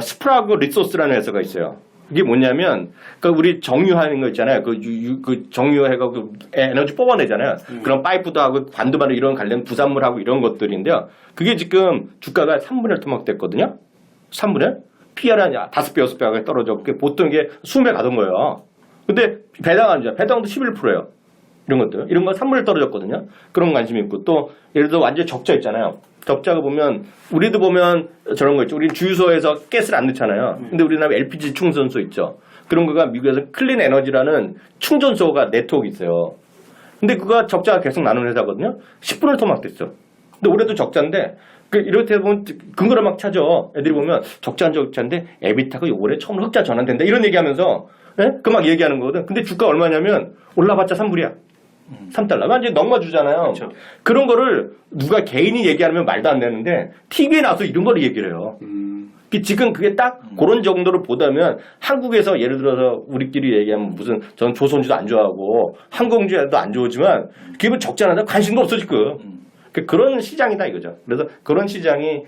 스프라그 리소스라는 회사가 있어요. 이게 뭐냐면 그러니까 우리 정유하는 거 있잖아요. 그 정유해가 그 에너지 뽑아내잖아요. 그런 파이프도 하고 관도 만들고 이런 관련 부산물하고 이런 것들인데요. 그게 지금 주가가 3분의 1 토막됐거든요. 3분의 1? PR이 한 5배, 6배가 떨어졌고 보통 이게 수음에 가던 거예요. 근데 배당 안 줘. 배당도 11%예요. 이런 것들. 이런 거 3분의 1 떨어졌거든요. 그런 관심이 있고 또 예를 들어 완전 적자 있잖아요. 적자가 보면 우리도 보면 저런 거 있죠. 우리 주유소에서 가스를 안 넣잖아요. 근데 우리나라 LPG 충전소 있죠. 그런 거가 미국에서 클린 에너지라는 충전소가 네트워크 있어요. 근데 그거 적자가 계속 나는 회사거든요. 10분을 토막됐어. 근데 올해도 적자인데 이렇게 보면 근거를 막 찾아. 애들이 보면 적자인데 에비타가 올해 처음으로 흑자 전환된다. 이런 얘기하면서 그 막 얘기하는 거거든. 근데 주가 얼마냐면 올라봤자 3불이야. 3달러. 완전히 넉마주잖아요. 그렇죠. 그런 거를 누가 개인이 얘기하면 말도 안 되는데 TV에 나와서 이런 걸 얘기를 해요. 지금 그게 딱 그런 정도로 보다면 한국에서 예를 들어서 우리끼리 얘기하면 무슨 전 조선주도 안 좋아하고 항공주도 안 좋지만 그게 뭐 적지 않아서 관심도 없어 지금. 그런 시장이다 이거죠. 그래서 그런 시장이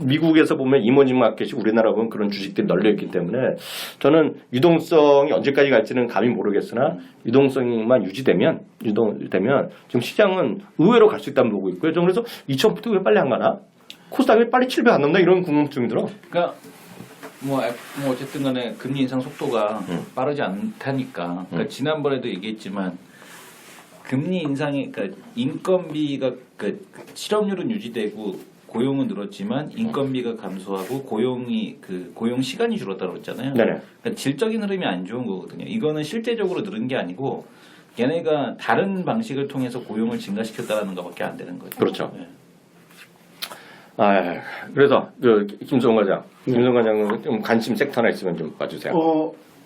미국에서 보면 이머징 마켓이 우리나라 보면 그런 주식들이 널려 있기 때문에 저는 유동성이 언제까지 갈지는 감히 모르겠으나 유동성만 유지되면 지금 시장은 의외로 갈 수 있다고 보고 있고요. 좀 그래서 2,000부터 왜 빨리 안 가나? 코스닥이 왜 빨리 700 안 넘나 이런 궁금증이 들어. 그러니까 뭐 어쨌든 간에 금리 인상 속도가 빠르지 않다니까. 그러니까 지난번에도 얘기했지만 금리 인상이 그러니까 인건비가 실업률은 유지되고 고용은 늘었지만 인건비가 감소하고 고용 시간이 줄었다고 그랬잖아요. 네네. 그러니까 질적인 흐름이 안 좋은 거거든요. 이거는 실제적으로 늘은 게 아니고 얘네가 다른 방식을 통해서 고용을 증가시켰다는 것밖에 안 되는 거죠. 그렇죠. 네. 그래서 김성관 과장, 김성관 과장은 좀 관심 섹터 하나 있으면 좀 봐주세요.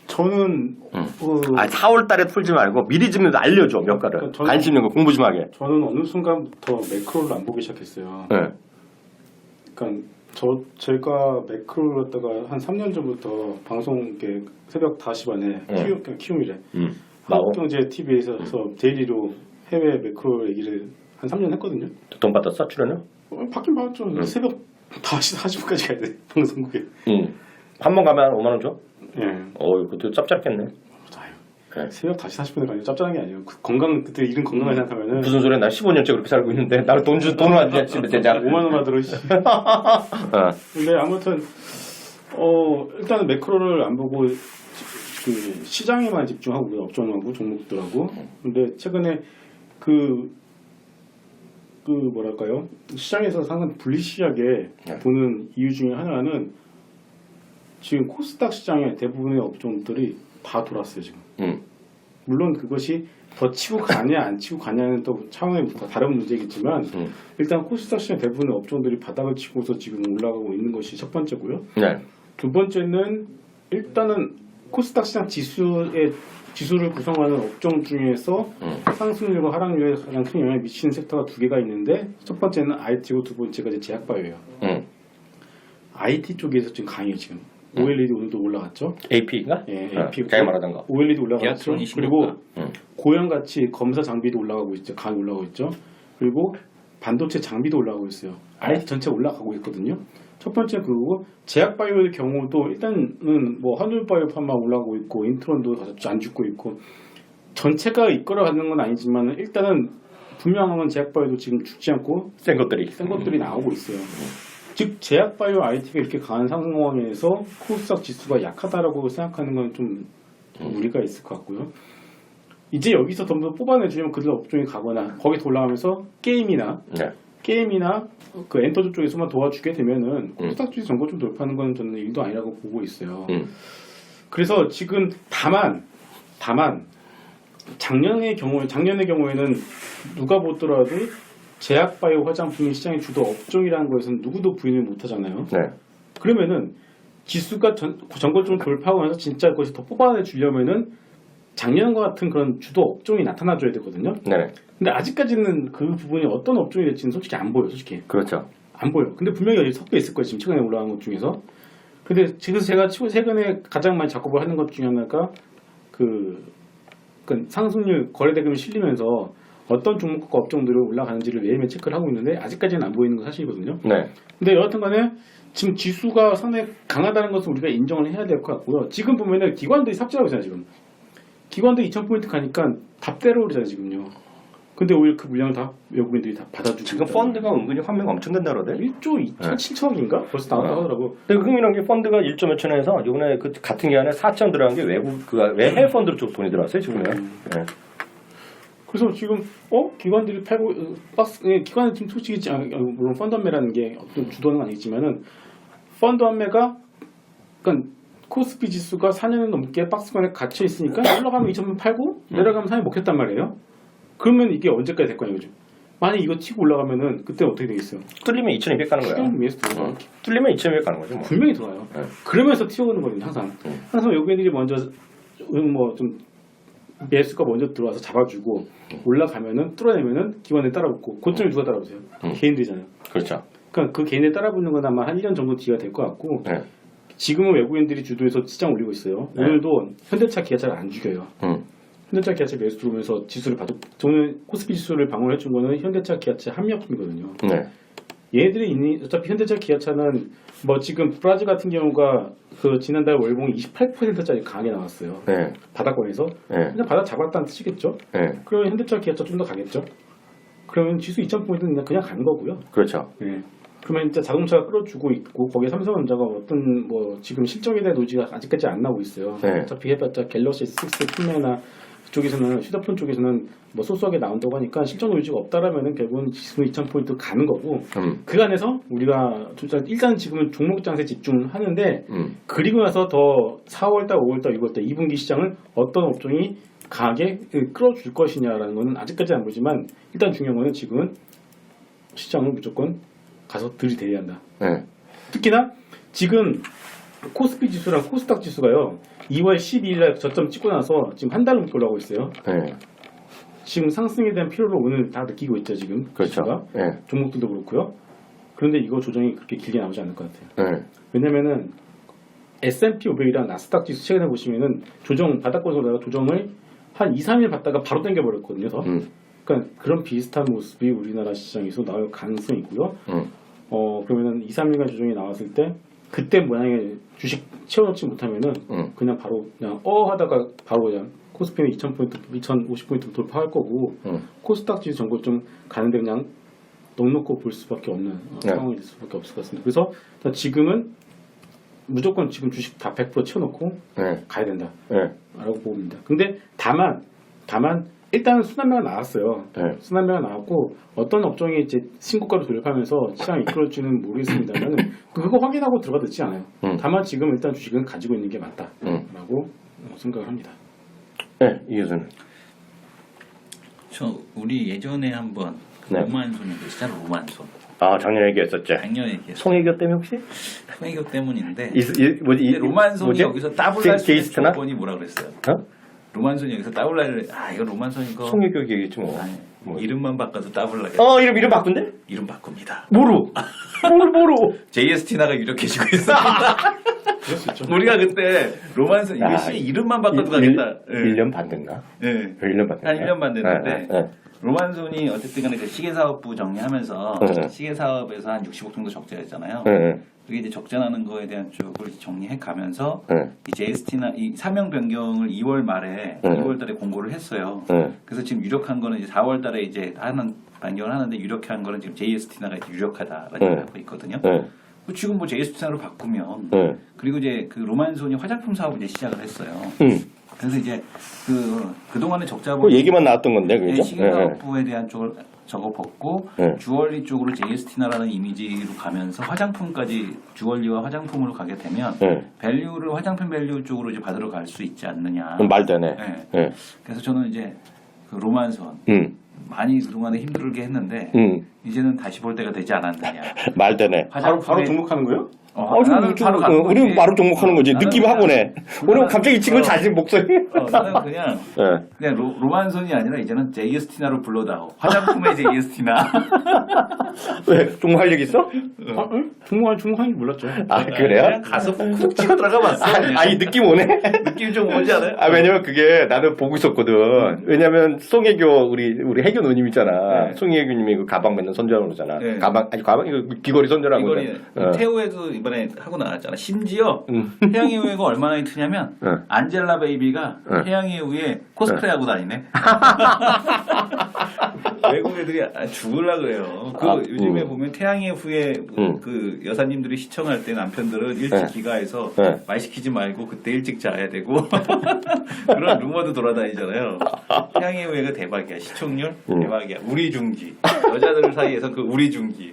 저는 4월 달에 풀지 말고 미리 좀 알려줘 몇 가를. 그러니까 관심 있는 거 공부 좀 하게. 저는 어느 순간부터 매크로를 안 보기 시작했어요. 네. 그러니까 제가 매크로를 갖다가 한 3년 전부터 방송 이렇게 새벽 5시 반에 키움이래. 한국경제 TV에서 데일리로 해외 매크로 얘기를 한 3년 했거든요. 돈 받았어 출연료? 받긴 받았죠. 새벽 5시 40분까지 가야 돼 방송국에. 한 번 가면 5만 원 줘? 예. 그것도 짭짤했겠네. 네. 새벽 5시 40분에 가면 짭짤한 게 아니에요. 건강 그때 일은 건강하게 생각하면은 무슨 소리야? 나 15년째 그렇게 살고 있는데 나를 돈을 안 주냐 집에 대자. 5만 원 받으러. 근데 아무튼 일단은 매크로를 안 보고 그 시장에만 집중하고 업종하고 종목들하고. 근데 최근에 뭐랄까요? 시장에서 항상 불리시하게 보는 이유 중에 하나는 지금 코스닥 시장의 대부분의 업종들이 다 돌았어요 지금. 물론 그것이 더 치고 가냐 안 치고 가냐는 또 차원의 다른 문제겠지만 일단 코스닥 시장 대부분의 업종들이 바닥을 치고서 지금 올라가고 있는 것이 첫 번째고요. 네. 두 번째는 일단은 코스닥 시장 지수를 구성하는 업종 중에서 상승률과 하락률에 가장 큰 영향을 미치는 섹터가 두 개가 있는데 첫 번째는 IT고 두 번째가 이제 제약바이오예요. IT 쪽에서 지금 강해요 지금. OLED 오늘도 올라갔죠. AP가? 예, AP. 제가 말하던 거. OLED 올라갔죠. 그리고 신고가. 고연가치 검사 장비도 올라가고 있죠. 강이 올라가고 있죠. 그리고 반도체 장비도 올라가고 있어요. IT 전체 올라가고 있거든요. 첫 번째 그거고 제약바이오의 경우도 일단은 뭐 한율바이오판만 올라가고 있고 인트론도 안 죽고 있고 전체가 이끌어가는 건 아니지만 일단은 분명한 건 제약바이오도 지금 죽지 않고 센 것들이 나오고 있어요. 즉 제약바이오 IT가 이렇게 강한 상황에서 코스닥 지수가 약하다라고 생각하는 건 좀 무리가 있을 것 같고요. 이제 여기서 더 뽑아내주면 그 업종이 가거나 거기서 올라가면서 게임이나 게임이나 그 엔터주 쪽에서만 도와주게 되면은 코스닥 주식 전고점 돌파하는 건 저는 일도 아니라고 보고 있어요. 그래서 지금 다만 작년의 경우에는 누가 보더라도 제약바이오 화장품이 시장의 주도 업종이라는 거에서는 누구도 부인을 못하잖아요. 네. 그러면은 지수가 전고점을 돌파하고 나서 진짜 그것이 더 뽑아내 주려면은 작년과 같은 그런 주도 업종이 나타나줘야 되거든요. 네. 근데 아직까지는 그 부분이 어떤 업종이 될지는 솔직히 안 보여요. 솔직히 그렇죠. 안 보여. 근데 분명히 여기 섞여 있을 거예요. 지금 최근에 올라간 것 중에서. 근데 지금 제가 최근에 가장 많이 작업을 하는 것 중에 하나가 그 상승률 거래대금이 실리면서 어떤 종목과 업종들이 올라가는지를 매일매일 체크를 하고 있는데 아직까지는 안 보이는 건 사실이거든요. 네. 근데 여하튼 간에 지금 지수가 상당히 강하다는 것을 우리가 인정을 해야 될 것 같고요. 지금 보면은 기관들이 삽질하고 있잖아요. 지금. 기관들이 2,000포인트 가니까 답대로 오르잖아요. 지금요. 근데 오히려 그 물량을 다 외국인들이 다 받아주고 지금 있잖아요. 펀드가 은근히 환매가 엄청 된다 그러대. 1조 2,700억인가? 벌써 나왔다고 하더라고. 근데 흥미로운 게 펀드가 1조 몇 천에서 이번에 그 같은 기간에 4천 들어간 게 외해 펀드로 쪽 돈이 들어왔어요 지금은. 네. 그래서 지금 기관들이 팔고 기관은 지금 솔직히 물론 펀드 환매라는 게 어떤 주도는 아니지만은 펀드 환매가 그러니까 코스피 지수가 4년 넘게 박스권에 갇혀 있으니까 올라가면 2,000원 팔고 내려가면 3년 먹혔단 말이에요. 그러면 이게 언제까지 될 거냐 이거죠. 만약 이거 치고 올라가면은 그때 어떻게 되겠어요? 뚫리면 2,200 가는 거야. 시장 위에서 들어가. 뚫리면 2,200 가는 거죠. 뭐. 분명히 들어와요. 네. 그러면서 튀어오는 거거든요. 항상 외국인들이 먼저 뭐 좀 매수가 먼저 들어와서 잡아주고 올라가면은 뚫어내면은 기관에 따라붙고 고점이 누가 따라붙어요? 개인들이잖아요. 그렇죠. 그러니까 그 개인에 따라붙는 건 아마 한 1년 정도 뒤가 될 것 같고 네. 지금은 외국인들이 주도해서 시장 올리고 있어요. 네. 오늘도 현대차 기아차를 안 죽여요. 현대차 기아차 매수 들어오면서 지수를 봐도 저는 코스피 지수를 방어해 준 거는 현대차 기아차 합리화품이거든요. 네. 얘들이 어차피 현대차 기아차는 뭐 지금 브라질 같은 경우가 그 지난달 월봉이 28%짜리 강하게 나왔어요. 네. 바닥권에서 네. 그냥 바닥 잡았다는 뜻이겠죠. 네. 그러면 현대차 기아차 좀 더 가겠죠. 그러면 지수 2,000포인트는 그냥 가는 거고요. 그렇죠. 네. 그러면 진짜 자동차가 끌어주고 있고 거기에 삼성전자가 어떤 뭐 지금 실적에 대한 노지가 아직까지 안 나오고 있어요. 네. 어차피 해봤자 갤럭시 6 판매나 그쪽에서는 휴대폰 쪽에서는 뭐 소소하게 나온다고 하니까 실적 노지가 없다라면은 결국은 지수 2,000포인트 가는 거고 그 안에서 우리가 일단 지금은 종목 장세 집중하는데 그리고 나서 더 4월달, 5월달, 6월달 2분기 시장을 어떤 업종이 강하게 끌어줄 것이냐라는 거는 아직까지 안 보지만 일단 중요한 거는 지금은 시장을 무조건 가서 들이대야 한다. 네. 특히나 지금 코스피 지수랑 코스닥 지수가요. 2월 12일 날 저점 찍고 나서 지금 한 달 넘게 올라오고 있어요. 네. 지금 상승에 대한 필요를 오늘 다 느끼고 있죠. 지금 그렇죠. 지수가. 네. 종목들도 그렇고요. 그런데 이거 조정이 그렇게 길게 나오지 않을 것 같아요. 네. 왜냐면은 S&P 500이랑 나스닥 지수 최근에 보시면은 바닥권에서 내가 조정을 한 2, 3일 받다가 바로 당겨버렸거든요. 그러니까 그런 비슷한 모습이 우리나라 시장에서 나올 가능성이 있고요. 그러면은 2, 3일간 조정이 나왔을 때 그때 만약에 주식 채워넣지 못하면은 그냥 바로 그냥 하다가 바로 그냥 코스피는 2,000포인트, 2,050포인트 돌파할 거고 코스닥 지수 전고점 가는데 그냥 넉넉고 볼 수밖에 없는 상황이 될 수밖에 없을 것 같습니다. 그래서 지금은 무조건 지금 주식 다 100% 채워놓고 가야 된다. 라고 봅니다. 근데 다만 일단은 순환매가 나왔어요. 순환매가 나왔고 어떤 업종이 이제 신고가로 돌입하면서 시장이 이끌어지는 모르겠습니다만 그거 확인하고 들어가 듣지 않아요. 다만 지금 일단 주식은 가지고 있는 게 맞다라고 생각을 합니다. 네, 이 교수는. 우리 예전에 한번 로만손이 있잖아. 로만손. 아, 작년에 얘기했었죠. 작년에 얘기했어. 송혜교 때문에 혹시? 송혜교 때문인데. 뭐지? 로만손이 여기서 따블날 수 있는 제이스트나? 조건이 뭐라 그랬어요? 어? 로만손이 여기서 따블날 이거 로만손 이거. 송혜교 얘기했지 뭐. 아니, 이름만 바꿔도 따블나게. 이름 바꾼대? 이름 바꿉니다. 뭐로? JST나가 유력해지고 있습니다. 그럴 수 있죠. 우리가 그때 로만손 이거 이름만 바꿔도 가겠다. 1년 반 됐나? 네. 1년 반 됐나? 한 1년 반 됐는데 네. 로만손이 어쨌든 간에 그 시계사업부 정리하면서 시계사업에서 한 60억 정도 적자였잖아요. 그게 이제 적자나는 거에 대한 쪽을 정리해 가면서 이 JST나 이 사명 변경을 2월 말에 2월 달에 공고를 했어요. 그래서 지금 유력한 거는 이제 4월 달에 이제 하는 변경을 하는데 유력한 거는 지금 JST나가 유력하다라고 하고 있거든요. 지금 뭐 JST나로 바꾸면 그리고 이제 그 로만손이 화장품 사업을 이제 시작을 했어요. 그래서 이제 그동안의 적자분 얘기만 나왔던 건데, 그죠? 시계사업부에 대한 쪽을 저거 벗고 네. 주얼리 쪽으로 제이스티나라는 이미지로 가면서 화장품까지 주얼리와 화장품으로 가게 되면 네. 밸류를 화장품 밸류 쪽으로 이제 받으러 갈 수 있지 않느냐. 말 되네. 네. 네. 그래서 저는 이제 그 로만선 많이 그동안에 힘들게 했는데 이제는 다시 볼 때가 되지 않았느냐. 말 되네. 바로 등록하는 거예요? 나는 바로 가는 거지. 우리는 바로 등록하는 거지. 나는 느낌 그냥 하고네. 오늘 갑자기 이 친구 자신 목소리. 나는 그냥 네. 그냥 로만선이 아니라 이제는 제이스티나로 불러다오. 화장품의 제이스티나. 왜? 등록할 얘기 있어? 중국하는 몰랐죠. 아, 그래요? 그냥 가서 푹 찍어 들어가 봤어. 아니, 느낌 오네? 느낌 좀 오지 않아요? 아, 왜냐면 그게 나는 보고 있었거든. 왜냐면 송혜교, 우리 해교 누님 있잖아. 네. 송혜교 님이 그 가방 맨날 선전하고 그러잖아. 네. 가방, 이거 귀걸이 선전하고 이거리 그러잖아. 태우에도 이번에 하고 나왔잖아. 심지어 해양의 후예가 얼마나 히트냐면 안젤라 베이비가 해양의 후예 코스프레하고 다니네. 외국 애들이 죽을라 그래요. 요즘에 보면 태양의 후예 그 여사님들이 시청할 때 남편들은 일찍 귀가해서 말 시키지 말고 그때 일찍 자야 되고 그런 루머도 돌아다니잖아요. 태양의 후예가 대박이야. 시청률 대박이야. 우리 중기 여자들 사이에서 그 우리 중기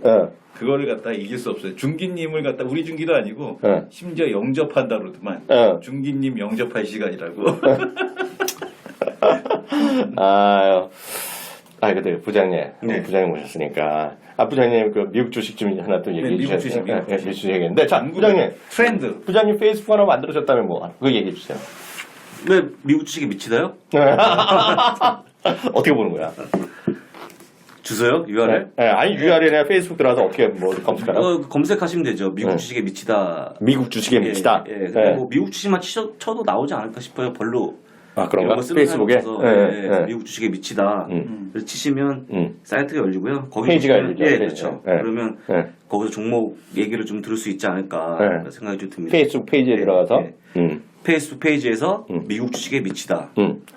그거를 갖다 이길 수 없어요. 중기님을 갖다 우리 중기도 아니고 심지어 영접한다 그러더만 중기님 영접할 시간이라고. 근데 부장님, 부장님 오셨으니까. 부장님, 그 미국 주식 좀 하나 또 얘기해 주세요. 미국 주식 얘기했는데. 자, 부장님. 트렌드. 부장님 페이스북 하나 만들어줬다면 뭐, 그거 얘기해 주세요. 왜 미국 주식에 미치다요? 어떻게 보는 거야? 주소요? URL? 아니, URL이나 페이스북 들어가서 어떻게 뭐 검색하라? 검색하시면 되죠. 미국 주식에 미치다. 미국 주식에 미치다? 근데 뭐 미국 주식만 쳐도 나오지 않을까 싶어요. 별로. 그런가? 페이스북에? 미국 주식에 미치다. 그래서 치시면 사이트가 열리고요. 거기 페이지가 보시면- 열리죠. 예, 그렇죠. 그러면 거기서 종목 얘기를 좀 들을 수 있지 않을까 생각이 좀 듭니다. 페이스북 페이지에 들어가서? 페이스북 페이지에서 미국 주식에 미치다.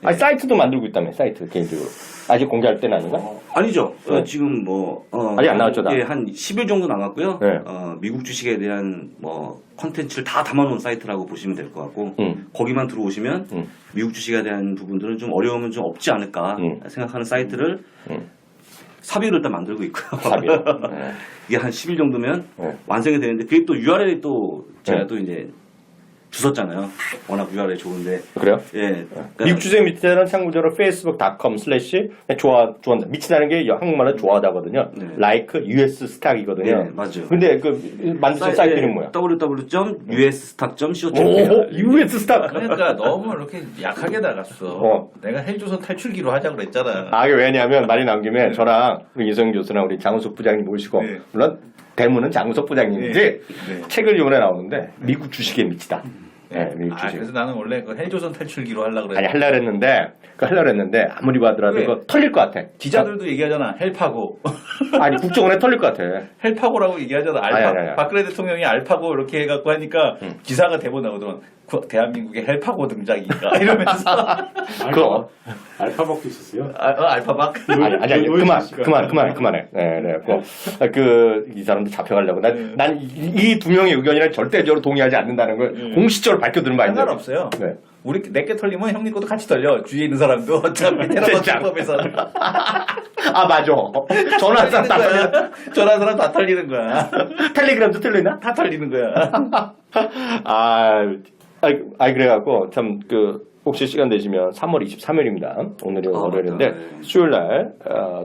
아니, 사이트도 만들고 있다며, 사이트, 개인적으로. 아직 공개할 때는 아닌가? 아니죠. 지금 뭐 아직 안 나왔죠, 나? 예, 한 10일 정도 남았고요. 네. 미국 주식에 대한 뭐 컨텐츠를 다 담아놓은 사이트라고 보시면 될 것 같고 거기만 들어오시면 미국 주식에 대한 부분들은 좀 어려움은 좀 없지 않을까 생각하는 사이트를 삽입을 일단 만들고 있고요. 이게 한 10일 정도면 완성이 되는데 그게 또 URL이 또 제가 또 이제 주웠잖아요. 워낙 URL 좋은데. 그래요? 예. 미국 주식 미치다는 참고적으로 facebook.com/좋아한다. 미치다는 게 한국말로 좋아하다거든요. 네. like US 스탁이거든요. 네, 맞아요. 근데 그 만드신 사이트는 뭐야? www.usstock.co.kr. US 스탁. 그러니까 너무 이렇게 약하게 나갔어. 내가 헬조선 탈출기로 하자고 그랬잖아. 이게 왜냐면 말이 나온 김에 저랑 우리 이성 교수랑 우리 장우석 부장님 모시고 네. 물론 대문은 장우석 부장님이지 네. 책을 이번에 나오는데 미국 주식에 미치다. 네, 미국 주식. 그래서 나는 원래 그 헬조선 탈출기로 하려고 그랬는데. 아니 하려고 했는데 아무리 봐더라도 왜? 그거 털릴 것 같아. 기자들도 얘기하잖아. 헬파고. 아니 국정원에 털릴 것 같아. 헬파고라고 얘기하잖아. 아니. 박근혜 대통령이 알파고 이렇게 해갖고 하니까 기사가 대본 나오더만 대한민국의 헬파고 등장이니까 이러면서. 그거 알파박도 있었어요. 알파박. 아니 그만해. 그래갖고 이 사람들 잡혀가려고 난 이 두 명의 의견이랑 절대적으로 동의하지 않는다는 걸 공식적으로 밝혀드는 바입니다. 상관없어요. 네. 우리 내게 털리면 형님 것도 같이 털려. 주위에 있는 사람도 어차피 테러범법에서는 맞아. 전화한 사람 다 털려. 전화한 사람 다 털리는 거야. 텔레그램도 털리나? 다 털리는 거야. 그래갖고 참 혹시 시간 되시면 3월 23일입니다. 오늘이 월요일인데 맞다. 네. 수요일날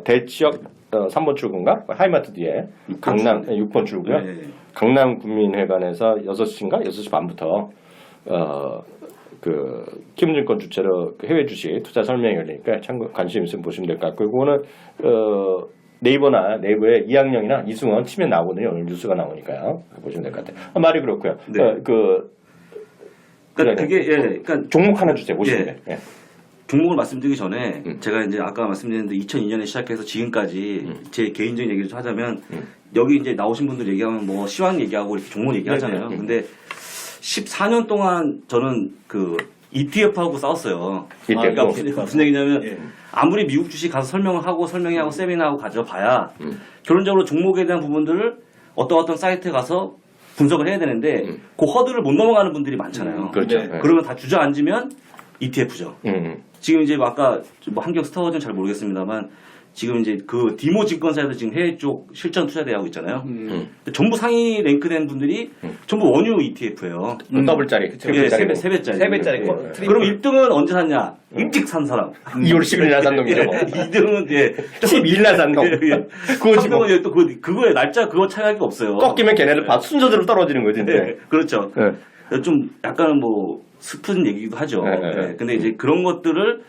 대지역 3번 출구인가? 하이마트 뒤에 강남 6번 출구요. 네. 강남 국민회관에서 6시인가? 6시 반부터 키움증권 주최로 해외 주식 투자 설명이 열리니까 참고 관심 있으면 보시면 될 것 같고 그거는 네이버에 이학영이나 이승원 치면 나오거든요. 오늘 뉴스가 나오니까요. 보시면 될 것 같아요. 말이 그렇고요. 네. 그러니까 그게 그러니까 종목 하나 주세요. 보시면 돼요. 예. 종목을 말씀드리기 전에 제가 이제 아까 말씀드렸는데 2002년에 시작해서 지금까지 제 개인적인 얘기를 좀 하자면 여기 이제 나오신 분들 얘기하면 뭐 시황 얘기하고 이렇게 종목 얘기하잖아요. 근데 14년 동안 저는 ETF하고 싸웠어요. 그러니까 무슨 얘기냐면 아무리 미국 주식 가서 설명을 하고 설명회하고 세미나하고 가져봐야 결론적으로 종목에 대한 부분들을 어떤 사이트에 가서 분석을 해야 되는데 그 허들을 못 넘어가는 분들이 많잖아요. 그렇죠. 네. 그러면 다 주저앉으면 ETF죠. 지금 이제 아까 한경 스타워즈는 잘 모르겠습니다만 지금 이제 그 디모 증권사에서 지금 해외 쪽 실전 투자 대하고 있잖아요. 전부 상위 랭크된 분들이 전부 원유 ETF예요. 더블짜리. 예, 세 배짜리. 세 배짜리. 그럼 1등은 언제 샀냐? 일찍 산 사람. 2월 10일 날 산 놈이죠. 뭐. 2등은 예. 12일 날 산 놈. 그거 지금 은 또 그거에 날짜 그거 차이가 없어요. 꺾이면 걔네들 다 순서대로 떨어지는 거지. 이제. 네, 그렇죠. 네. 좀 약간은 뭐 슬픈 얘기기도 하죠. 네, 네. 네, 근데 이제 그런 것들을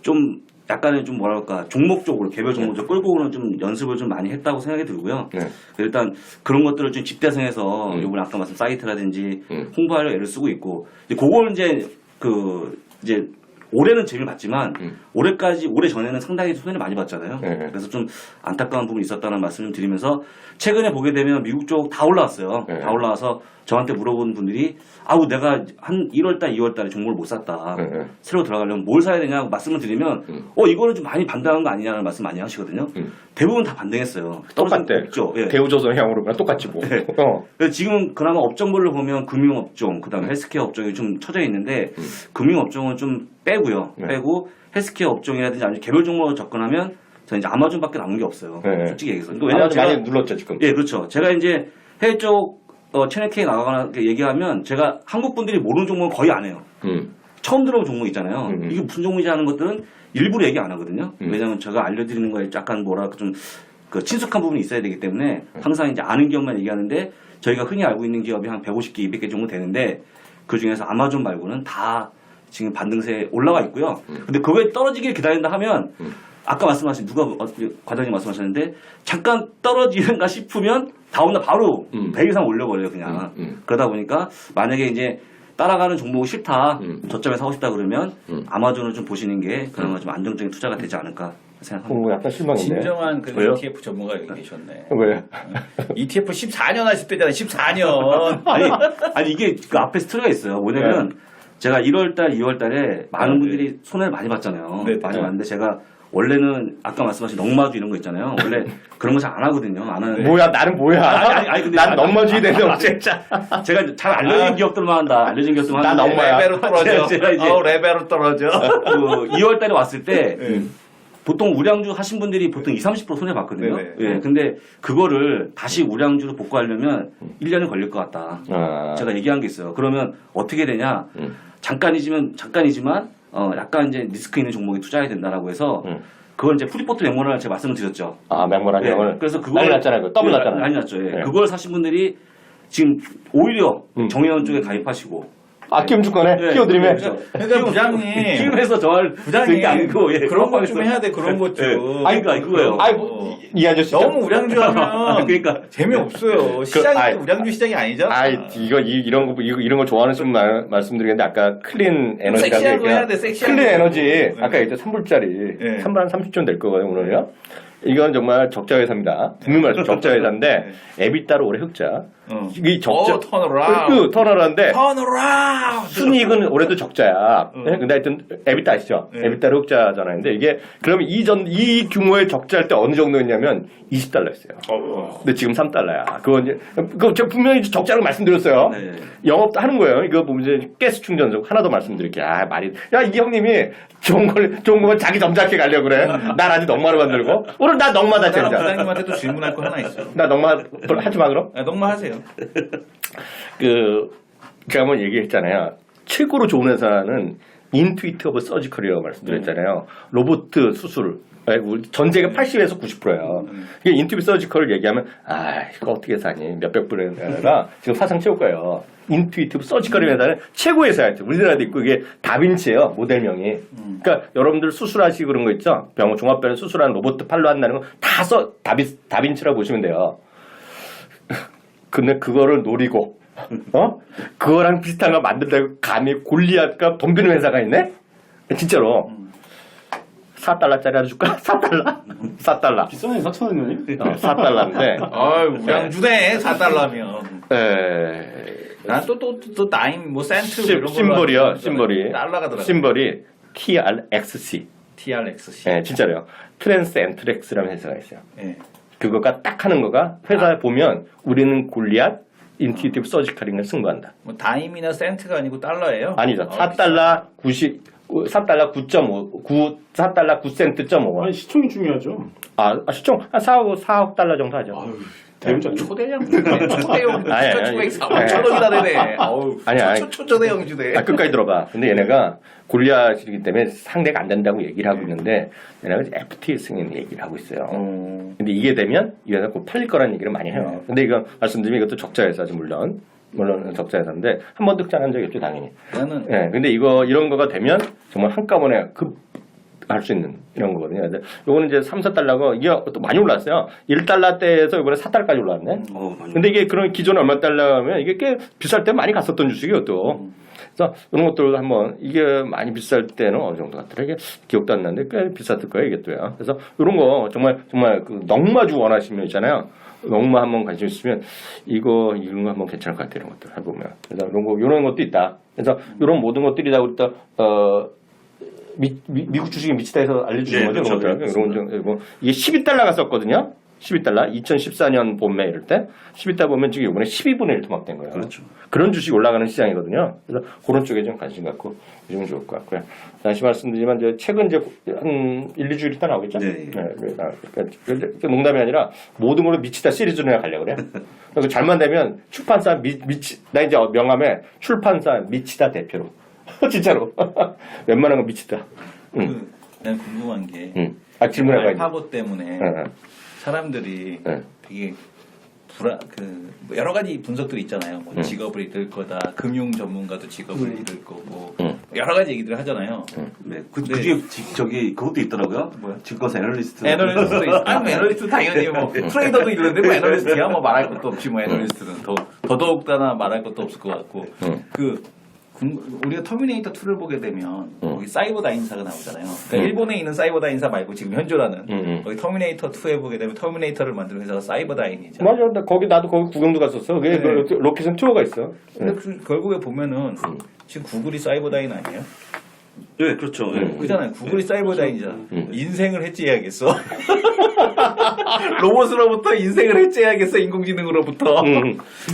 좀 약간의 좀 뭐랄까 종목적으로 개별 종목적으로 끌고 오는 좀 연습을 좀 많이 했다고 생각이 들고요. 네. 일단 그런 것들을 좀 집대성해서 요번에 아까 말씀 사이트라든지 홍보하려 애를 쓰고 있고 이제 그걸 이제 올해는 재미를 봤지만 올해 전에는 상당히 손해를 많이 봤잖아요. 네. 그래서 좀 안타까운 부분이 있었다는 말씀을 좀 드리면서 최근에 보게 되면 미국 쪽 다 올라왔어요. 네. 다 올라와서 저한테 물어보는 분들이 아우 내가 한 1월달 2월달에 종목을 못 샀다. 네. 새로 들어가려면 뭘 사야 되냐고 말씀을 드리면 이거는 좀 많이 반등한 거 아니냐는 말씀 많이 하시거든요. 대부분 다 반등했어요. 똑같대. 없죠. 예. 대우조선형으로 그냥 똑같이 뭐. 네. 어. 그래서 지금 그나마 업종별로 보면 금융업종, 그다음에 헬스케어 업종이 좀 쳐져 있는데 금융업종은 좀 빼고요. 네. 빼고 헬스케어 업종이라든지 아니면 개별 종목으로 접근하면 저는 이제 아마존밖에 남은 게 없어요. 네. 솔직히 얘기해서. 왜냐면 아마존 많이 눌렀죠 지금. 예, 그렇죠. 제가 이제 해외 쪽 채널 K 나가거나 이렇게 얘기하면 제가 한국 분들이 모르는 종목은 거의 안 해요. 처음 들어본 종목 있잖아요. 이게 무슨 종목이지 하는 것들은 일부러 얘기 안 하거든요. 왜냐하면 제가 알려드리는 거에 약간 뭐랄까 좀 그 친숙한 부분이 있어야 되기 때문에 항상 이제 아는 기업만 얘기하는데 저희가 흔히 알고 있는 기업이 한 150개, 200개 정도 되는데 그 중에서 아마존 말고는 다 지금 반등세에 올라와 있고요. 근데 그거에 떨어지길 기다린다 하면 아까 말씀하신 과장님 말씀하셨는데 잠깐 떨어지는가 싶으면 다음날 바로 100 이상 올려버려요 그냥. 그러다 보니까 만약에 이제 따라가는 종목이 싫다 저점에 사고 싶다 그러면 아마존을 좀 보시는 게 그나마 좀 안정적인 투자가 되지 않을까 생각합니다. 약간 실망인데. 진정한 그 왜요? ETF 전문가 여기 계셨네. 왜? ETF 14년 하실 때잖아요. 14년. 아니 이게 그 앞에 스토리가 있어요. 뭐냐면 제가 1월달, 2월달에 많은 분들이 손해를 많이 봤잖아요. 네, 많이 네. 봤는데 제가 원래는 아까 말씀하신 넉마주 이런 거 있잖아요. 원래 그런 거 잘 안 하거든요. 안 하는데 뭐야 나는 뭐야? 아니, 근데 난 넉마주의 되는 진짜 제가 잘 알려진 기업들만 한다. 알려진 기업들만 나 하는데 넉마야. 레벨로 떨어져. 제가 이제 레벨로 떨어져. 그 2월달에 왔을 때 보통 우량주 하신 분들이 보통 20-30% 손해 봤거든요. 네네. 예, 근데 그거를 다시 우량주로 복구하려면 1년이 걸릴 것 같다. 아. 제가 얘기한 게 있어요. 그러면 어떻게 되냐? 잠깐이지만 약간 이제 리스크 있는 종목에 투자해야 된다라고 해서 그걸 이제 프리포트 맹모를 제가 말씀을 드렸죠. 아 맹모란 예, 형을. 그래서 그걸 난리 났잖아요. 그거. 더블 났잖아요. 난리 났죠. 예. 예. 그걸 사신 분들이 지금 오히려 정혜원 쪽에 가입하시고 기업주권에 예, 끼어들이면. 그렇죠. 그러니까 부장님. 키움에서 저를 부장님. 게 아니고 예, 그런 것 좀 해야 돼. 그런 것 좀. 아니 그러니까 그거예요. 아이 이 아저씨. 너무 우량주하면 그러니까 재미없어요. 시장이 아이, 우량주 시장이 아니잖아. 이런 거 좋아하는 분 말씀드리는데 아까 클린 에너지라고 섹시한 거 해야 돼. 섹시한 클린 거. 에너지 아까 얘기했죠 3불짜리 네. 3불 한 30점 될 거거든요 오늘요. 이건 정말 적자 회사입니다. 분명히 말씀 적자 회사인데 에비타로 올해 흑자. 이 적자 턴어라운드. 순이익은 올해도 적자야. 네? 근데 하여튼 에비타 아시죠? 네. 에비타로 흑자잖아요. 근데 이게 그러면 이 규모의 적자일 때 어느 정도였냐면 $20였어요. 근데 지금 $3. 그거 제가 분명히 적자라고 말씀드렸어요. 네. 영업도 하는 거예요. 이거 보면 이제 가스 충전소 하나 더 말씀드릴게요. 이 형님이 좋은 걸 자기 점잖게 가려고 그래. 난 아직 넉마를 만들고. 오늘 나 넉마다 진짜. 부장님한테도 질문할 거 하나 있어. 나 넉마 하지 마 그럼. 넉마 하세요. 제가 한번 얘기했잖아요. 최고로 좋은 회사는 인투이트 오브 서지컬이라고 말씀드렸잖아요. 로봇 수술. 전제가 80에서 90%예요. 이게 인투이트 서지컬을 얘기하면 이거 어떻게 사니? 몇백 불의 회사가 지금 사상 최고 거예요. 인투이티브 서지컬의 회사는 최고 회사예요. 우리나라도 있고 이게 다빈치예요. 모델명이. 그러니까 여러분들 수술하시고 그런 거 있죠? 종합병원 수술하는 로봇 팔로 한다는 거 다 다빈치라고 보시면 돼요. 근데 그거를 노리고 그거랑 비슷한 거 만들다가 감히 골리앗과 덤비는 회사가 있네? 진짜로. $4짜리 하나 줄까? $4. 비싸네 4,000원이네. $4인데. 우량주네 4달러면. 난 또 나임 센트 이런 걸로 심볼이 달러가 들어가. 심볼이 TRXC. TRXC. 네, 진짜로요. 트랜스 엔트렉스라는 회사가 있어요. 네. 그거가 딱 하는 거가 회사에 보면 우리는 골리앗 인투이티브 서지컬링을 승부한다. 뭐 다임이나 센트가 아니고 달러예요? 아니죠. $4 90 4달러 9.5, 4달러 9센트.5원. 아니 시총이 중요하죠. 시총 한 4억 달러 정도 하죠. 아유, 대우잖아요. 초대형 초대형 아니, 4천 원이나 되네. 아니. 초대형 주대. 끝까지 들어봐. 근데 얘네가 골리앗이기 때문에 상대가 안 된다고 얘기를 하고 있는데 얘네가 FT 승인 얘기를 하고 있어요. 근데 이게 되면 이게 곧 팔릴 거라는 얘기를 많이 해요. 근데 이거 말씀드리면 이것도 적자회사죠, 물론 적자회사인데 한 번도 흑자난 적이 없죠, 당연히. 나는 근데 이런 거가 되면 정말 한꺼번에 할 수 있는 이런 거거든요. 근데 요거는 이제 3, 4달러고 이게 또 많이 올랐어요. 1달러대에서 이번에 4달러까지 올랐네. 근데 이게 그런 기존에 얼마 달러면 이게 꽤 비쌀 때 많이 갔었던 주식이에요, 또. 그래서 이런 것들 한번 이게 많이 비쌀 때는 어느 정도 같더라. 이게 기억도 안 나는데 꽤 비쌌을 거예요, 이게 또요. 그래서 이런 거 정말 그 넝마주 원하시면 있잖아요. 넝마 한번 관심 있으면 이런 거 한번 괜찮을 것 같아요, 이런 것들 해보면. 그래서 이런 것도 있다. 그래서 이런 모든 것들이 다 우리 또 미국 주식이 미치다 해서 알려주신 거죠. 그렇죠. 이게 12달러 갔었거든요. 12달러. 2014년 봄에 이럴 때 12달러 보면 지금 이번에 12분의 1 토막된 거예요. 그렇죠. 그런 주식이 올라가는 시장이거든요. 그래서 그런 쪽에 좀 관심 갖고 요즘은 좋을 것 같고요. 다시 말씀드리지만 이제 최근 이제 한 1, 2주일 있다 나오겠죠. 네. 그러니까 농담이 아니라 모든 걸로 미치다 시리즈로 가려고 그래요. 그래서 잘만 되면 출판사 나 이제 명함에 출판사 미치다 대표로. 진짜로. 웬만한 건 미치다. 난 궁금한 게 질문해봐. 알파고 때문에 사람들이 되게 여러 가지 분석들이 있잖아요. 뭐 직업을 잃을 거다, 금융 전문가도 직업을 잃을 거고 여러 가지 얘기들 하잖아요. 네, 그중에 그것도 있더라고요. 뭐야? 증권사 애널리스트. 애널리스트도 있어. 애널리스트 당연히 뭐 트레이더도 있는데 뭐 애널리스트야 뭐 말할 것도 없지 뭐 애널리스트는 더더욱다나 말할 것도 없을 것 같고 우리가 터미네이터 2를 보게 되면 거기 사이버다인사가 나오잖아요. 그러니까 일본에 있는 사이버다인사 말고 지금 현존하는 거기 터미네이터 2에 보게 되면 터미네이터를 만드는 회사가 사이버다인이죠. 맞아. 나도 거기 구경도 갔었어. 그게 로켓은 투어가 있어. 근데 결국에 보면은 지금 구글이 사이버다인 아니에요? 네, 그렇죠. 그렇잖아요. 구글이 사이버다인이잖아. 인생을 해지해야겠어. 로봇으로부터 인생을 해지해야겠어. 인공지능으로부터.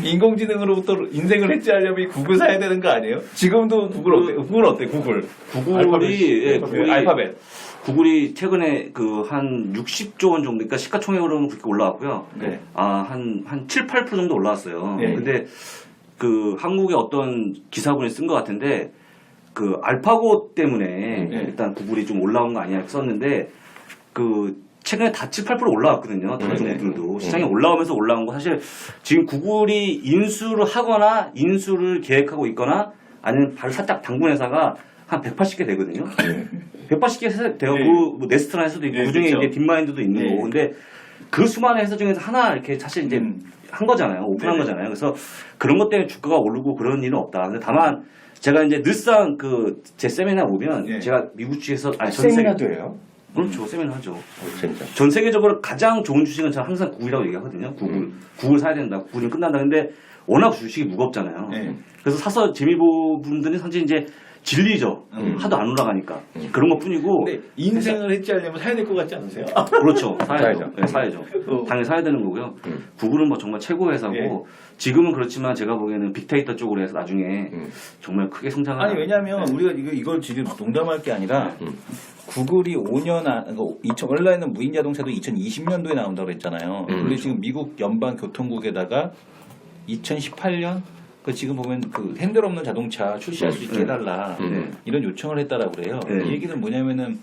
인공지능으로부터 인생을 해지하려면 이 구글 사야 되는 거 아니에요? 지금도 구글 어때? 구글. 구글이 알파벳. 구글이 최근에 한 60조 원 정도, 그러니까 시가총액으로는 그렇게 올라왔고요. 네. 한 7, 8% 정도 올라왔어요. 네. 근데 한국의 어떤 기사분이 쓴 것 같은데 알파고 때문에 일단 구글이 좀 올라온 거 아니야 썼는데 최근에 다 7, 8% 올라왔거든요. 다른 종목들도 시장에 올라오면서 올라온 거 사실 지금 구글이 인수를 하거나 인수를 계획하고 있거나 아니면 바로 살짝 당분 회사가 한 180개 되거든요. 180개 회사 되고 뭐 네스트나 회사도 있고 그중에 그렇죠. 이제 딥마인드도 있는 거고 근데 그 수많은 회사 중에서 하나 이렇게 사실 이제 한 거잖아요. 오픈한 거잖아요. 그래서 그런 것 때문에 주가가 오르고 그런 일은 없다. 근데 다만 제가 이제 늘상 제 세미나 보면 제가 미국 주식에서 세미나도 해요? 그렇죠. 세미나 하죠. 진짜. 전 세계적으로 가장 좋은 주식은 저는 항상 구글이라고 얘기하거든요. 구글 사야 된다. 구글이 끝난다. 근데 워낙 주식이 무겁잖아요. 그래서 사서 재미 보는 분들은 사실 이제 질리죠. 하도 안 올라가니까. 그런 것 뿐이고. 근데 인생을 해지하려면 사야 될 것 같지 않으세요? 그렇죠. 사야죠. 네, 사야죠. 당연히 사야 되는 거고요. 구글은 뭐 정말 최고 회사고 지금은 그렇지만 제가 보기에는 빅데이터 쪽으로 해서 나중에 정말 크게 성장을 아니 왜냐하면 우리가 이걸 지금 농담할 게 아니라 구글이 5년 원래는 무인 자동차도 2020년도에 나온다고 했잖아요. 그런데 지금 미국 연방교통국에다가 2018년 지금 보면 핸들 없는 자동차 출시할 수 있게 해달라 이런 요청을 했다라고 그래요. 이 얘기는 뭐냐면은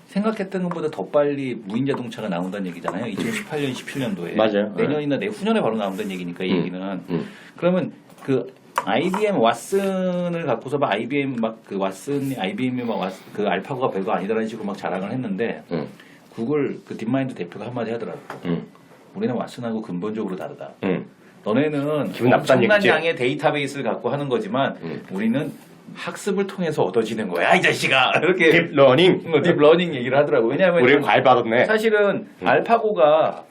생각했던 것보다 더 빨리 무인 자동차가 나온다는 얘기잖아요. 2018년, 17년도에 맞아요. 내년이나 내후년에 바로 나온다는 얘기니까 이 얘기는 그러면 IBM 왓슨을 갖고서 막 IBM IBM이 알파고가 별거 아니다라는 식으로 막 자랑을 했는데 구글 딥마인드 대표가 한마디 하더라고. 우리는 왓슨하고 근본적으로 다르다. 너네는 기분 나쁘다는 엄청난 얘기지. 양의 데이터베이스를 갖고 하는 거지만 우리는 학습을 통해서 얻어지는 거야, 이 자식아. 이렇게 딥러닝 얘기를 하더라고. 왜냐하면 우리 과외 받았네. 사실은 알파고가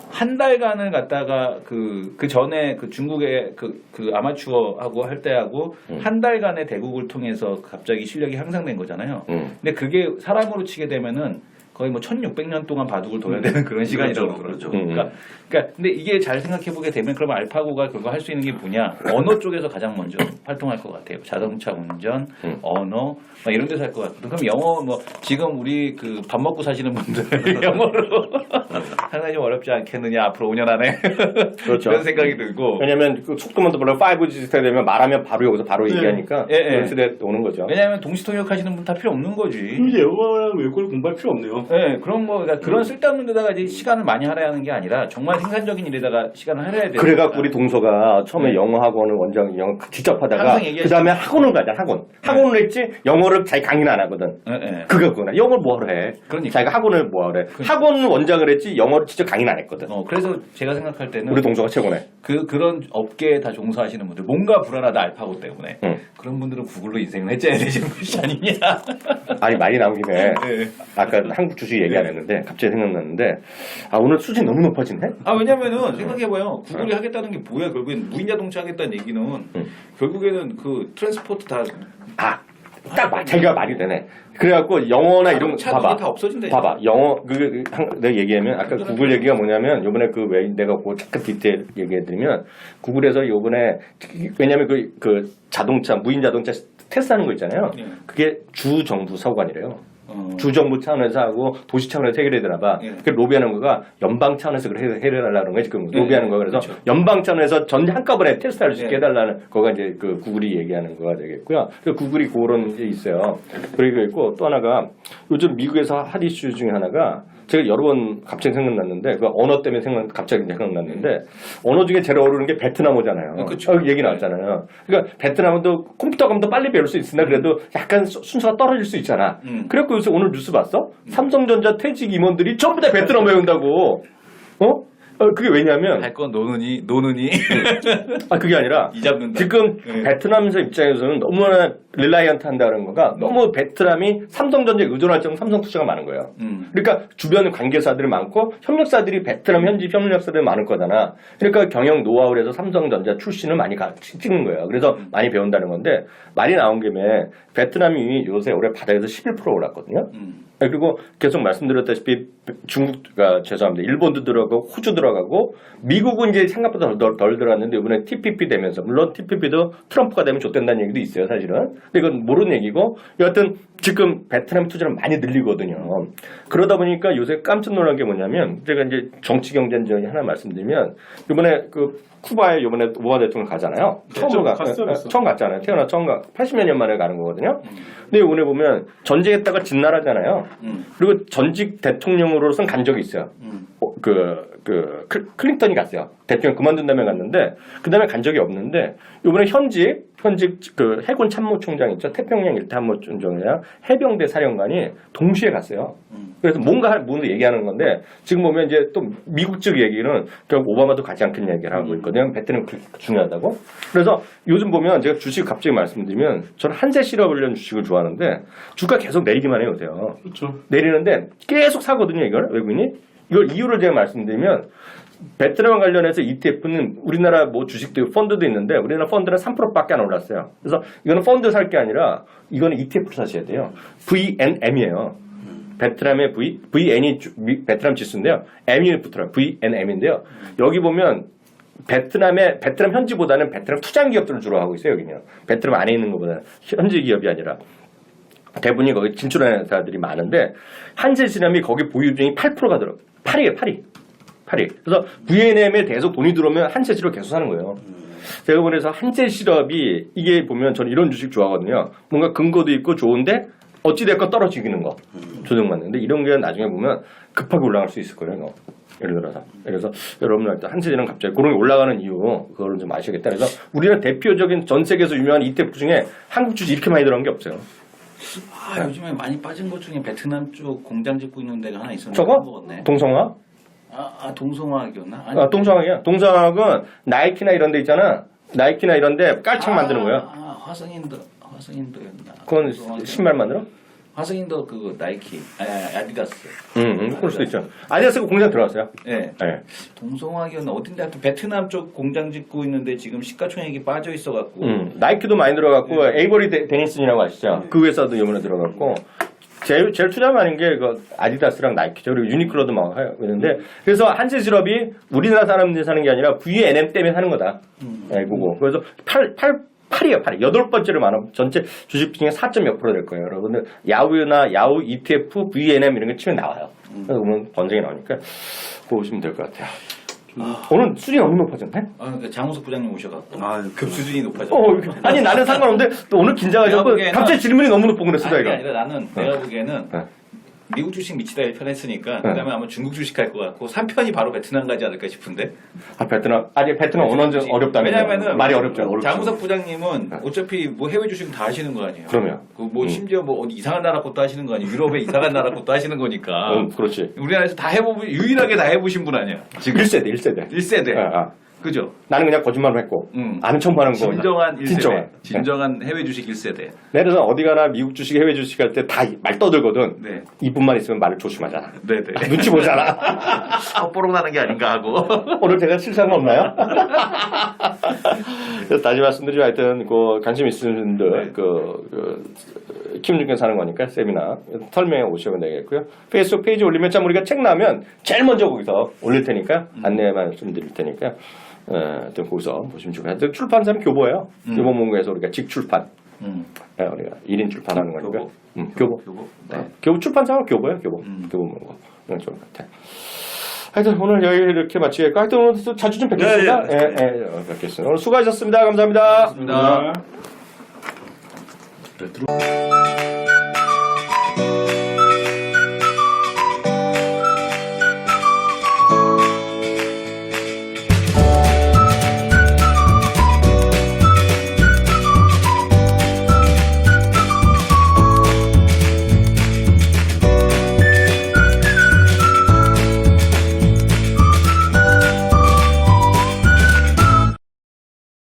한 달간을 갖다가 그 전에 중국의 아마추어하고 할 때하고 한 달간의 대국을 통해서 갑자기 실력이 향상된 거잖아요. 근데 그게 사람으로 치게 되면은 거의 뭐 1600년 동안 바둑을 둬야 되는 그런 시간이라고 그렇죠. 그러더라고요. 그러니까 근데 이게 잘 생각해 보게 되면 그러면 알파고가 그거 할 수 있는 게 뭐냐? 언어 쪽에서 가장 먼저 활동할 것 같아요. 자동차 운전, 언어 막 이런 데서 할 것 같거든요. 그럼 영어 뭐 지금 우리 그 밥 먹고 사시는 분들 영어로 상당히 좀 어렵지 않겠느냐 앞으로 5년 안에 그렇죠. 그런 생각이 들고 왜냐면 그 속도만 더 빨라 5G 시대 되면 말하면 바로 여기서 바로 얘기하니까 예, 예. 그런 시대에 오는 거죠. 왜냐하면 동시통역하시는 분 다 필요 없는 거지. 이제 영어랑 외국어를 공부할 필요 없네요. 네, 그런 거, 그러니까 그런 쓸데없는 데다가 이제 시간을 많이 할애하는 게 아니라 정말 생산적인 일에다가 시간을 할애해야 돼요. 그래갖고 우리 동서가 처음에 영어 학원을 원장 영어 직접 하다가 항상 얘기하시죠. 그 다음에 학원을 가자 학원을 했지 영어를 자기 강의는 안 하거든. 네, 네. 그거구나. 영어를 뭐하러 해? 그러니까. 자기가 학원을 뭐하러 해? 학원 원장을 했지 영어를 직접 강의는 안 했거든. 그래서 제가 생각할 때는 우리 동서가 최고네. 그런 업계에 다 종사하시는 분들 뭔가 불안하다 알파고 때문에 응. 그런 분들은 구글로 인생을 해줘야 되는 것이 아니냐. 아니 말이 나온 김에 네. 아까 한국 주식 얘기 안 했는데 갑자기 생각났는데 오늘 수준 너무 높아지네. 왜냐면은 생각해봐요. 구글이 하겠다는 게 뭐야? 결국엔 무인자동차 하겠다는 얘기는 결국에는 그 트랜스포트 다 딱 자기가 말이 되네. 그래갖고 영어나 이런 거 자동차 봐봐. 다 없어진다. 봐봐. 영어 내가 얘기하면 아까 구글 얘기가 뭐냐면 요번에 그 왜 내가 그 잠깐 디테일 얘기해드리면 구글에서 요번에 왜냐면 그 자동차 무인 자동차 테스트하는 거 있잖아요. 예. 그게 주 정부 서관이래요. 주 정부 차원에서 하고 도시 차원에서 해결해야 되나 봐. 예. 그 로비하는 거가 연방 차원에서 해결하려는 거야 지금 로비하는 거야. 그래서 그렇죠. 연방 차원에서 전 한꺼번에 테스트할 수 있게 예. 해달라는 거가 이제 그 구글이 얘기하는 거가 되겠고요. 그 구글이 그런 게 있어요. 그리고 있고 또 하나가 요즘 미국에서 핫 이슈 중에 하나가 제가 여러 번 갑자기 생각났는데 그 언어 때문에 갑자기 생각났는데 언어 중에 제일 어려운 게 베트남어잖아요. 그쵸. 얘기 나왔잖아요. 그러니까 베트남어도 컴퓨터가 더 빨리 배울 수 있으나 그래도 약간 순서가 떨어질 수 있잖아. 그래갖고 요새 오늘 뉴스 봤어? 삼성전자 퇴직 임원들이 전부 다 베트남어 배운다고. 그게 왜냐면 할 건 노느니 그게 아니라 이 잡는다. 지금 네. 베트남에서 입장에서는 너무나 릴라이언트 한다는 거가 너무 베트남이 삼성전자에 의존할 정도 삼성 투자가 많은 거예요. 그러니까 주변 관계사들이 많고 협력사들이 베트남 현지 협력사들이 많을 거잖아. 그러니까 경영 노하우를 해서 삼성전자 출신을 많이 찍는 거예요. 그래서 많이 배운다는 건데 말이 나온 김에 베트남이 요새 올해 바닥에서 11% 올랐거든요. 그리고 계속 말씀드렸다시피 죄송합니다. 일본도 들어가고 호주 들어가고 미국은 이제 생각보다 덜 들어갔는데 이번에 TPP 되면서 물론 TPP도 트럼프가 되면 좋된다는 얘기도 있어요, 사실은. 근데 이건 모르는 얘기고 여하튼 지금 베트남 투자를 많이 늘리거든요. 그러다 보니까 요새 깜짝 놀란 게 뭐냐면 제가 이제 정치 경제적인 하나 말씀드리면 이번에 그 쿠바에 이번에 오바마 대통령 가잖아요. 처음 갔잖아요. 태어나 처음 80몇 년 만에 가는 거거든요. 근데 이번에 보면 전쟁했다가 진나라잖아요. 그리고 전직 대통령으로서는 간 적이 있어요. 클린턴이 갔어요. 대통령 그만둔 다음에 갔는데 그 다음에 간 적이 없는데 이번에 현직 그 해군 참모총장 있죠. 태평양 일대 참모총장이랑 해병대 사령관이 동시에 갔어요. 그래서 뭔가 얘기하는 건데 지금 보면 이제 또 미국 측 얘기는 결국 오바마도 가지 않겠냐 얘기를 하고 있거든요. 베트남 그렇게 중요하다고. 그래서 요즘 보면 제가 주식 갑자기 말씀드리면 저는 한세실업을 주식을 좋아하는데 주가 계속 내리기만 해요. 그렇죠. 내리는데 계속 사거든요. 이걸 외국인이. 이걸 이유를 제가 말씀드리면 베트남 관련해서 ETF는 우리나라 뭐 주식도 펀드도 있는데 우리나라 펀드는 3%밖에 안 올랐어요. 그래서 이거는 펀드 살 게 아니라 이거는 ETF로 사셔야 돼요. VNM이에요. 베트남의 VN이 베트남 지수인데요. M이 붙어요. VNM인데요. 여기 보면 베트남 현지보다는 베트남 투자 기업들을 주로 하고 있어요. 여기는 베트남 안에 있는 것보다는 현지 기업이 아니라. 대부분이 거기 진출하는 회사들이 많은데 한세실업이 거기 보유 비중이 8%가 들어. 8이에요. 그래서 VNM에 대해서 돈이 들어오면 한세실업 계속 사는 거예요. 제가 그래서 한세실업이 이게 보면 저는 이런 주식 좋아하거든요. 뭔가 근거도 있고 좋은데 어찌됐건 떨어지기는 거 조정받는데 이런 게 나중에 보면 급하게 올라갈 수 있을 거예요. 예를 들어서. 그래서 여러분들 한세실은 갑자기 그런 게 올라가는 이유 그거를 좀 아시겠다. 그래서 우리는 대표적인 전 세계에서 유명한 ETF 중에 한국 주식 이렇게 많이 들어간 게 없어요. 요즘에 많이 빠진 것 중에 베트남 쪽 공장 짓고 있는 데가 하나 있었는데 저거? 동성화? 동성화학이었나? 동성화학이야. 동성화학은 나이키나 이런 데 있잖아. 나이키나 이런 데 깔창 만드는 거야. 화성인도였나? 그건 신발 만들어? 화성인도 그 나이키, 아디다스. 그럴 수도 있죠. 아디다스가 공장 들어왔어요. 네. 동성화학이었나? 어딘데 하여튼 베트남 쪽 공장 짓고 있는데 지금 시가총액이 빠져 있어갖고. 나이키도 많이 들어갔고 에이버리 데니슨이라고 아시죠? 그 회사도 이번에 들어갔고 제일 투자 많은 게 그 아디다스랑 나이키죠. 그리고 유니클로도 막 해요. 그런데 그래서 한세실업이 우리나라 사람들이 사는 게 아니라 VNM 때문에 사는 거다. 네, 그거. 그래서 8이에요. 8. 8번째로 많아. 전체 주식 중에 4.몇 % 될 거예요. 여러분들 야후나 야후 ETF, VNM 이런 거 치면 나와요. 그래서 보면 번정이 나오니까 그거 보시면 될 것 같아요. 오늘 수준이 너무 높아졌네? 그러니까 장우석 부장님 오셔갖고 아, 급 수준이 높아졌어. 아니 나는 상관없는데 또 오늘 긴장하셔서 내가 보기에는- 갑자기 질문이 너무 높은 그랬어 아니, 그게 내가. 아니라 나는 내가 보기에는 미국 주식 미치다 1편 했으니까 그다음에 아마 중국 주식 할 것 같고 3편이 바로 베트남 가지 않을까 싶은데. 아 베트남 아니 베트남 언어는 어렵다는 왜냐면은 말이 어렵죠. 장우석 부장님은 어차피 뭐 해외 주식 다 하시는 거 아니에요. 그럼요. 뭐 심지어 뭐 어디 이상한 나라 것도 하시는 거 아니에요. 유럽의 이상한 나라 것도 하시는 거니까. 그렇지. 우리나라에서 다 해보고 유일하게 다 해보신 분 아니야. 지금 1세대. 1세대. 아. 그죠? 나는 그냥 거짓말을 했고 아는 척하는 거. 진정한 1세대. 진정한. 진정한 해외 주식 1세대. 그래서 어디 가나 미국 주식, 해외 주식 할 때 다 말 떠들거든. 네. 이분만 있으면 말을 조심하잖아. 네네. 눈치 보잖아. 뽀록 나는 게 아닌가 하고. 오늘 제가 실수한 거 없나요? 그래서 다시 말씀드리면 하여튼 그 관심 있으신 분들 키움증권 사는 거니까 세미나 설명에 오시면 되겠고요. 페이스북 페이지 올리면 참 우리가 책 나오면 제일 먼저 거기서 올릴 테니까 안내 말씀드릴 테니까 하여튼 거기서 보시면 좋고요. 하여튼 출판사는 교보예요. 교보문고에서 우리가 직출판 우리가 1인 출판하는 거니까 교보. 네. 교보 출판사가 교보예요. 교보문고 이런 좋은 것 같아요. 하여튼 오늘 여기 이렇게 마치겠고 하여튼 오늘 또 자주 좀 뵙겠습니다. 뵙겠습니다. 오늘 수고하셨습니다. 감사합니다. 감사합니다.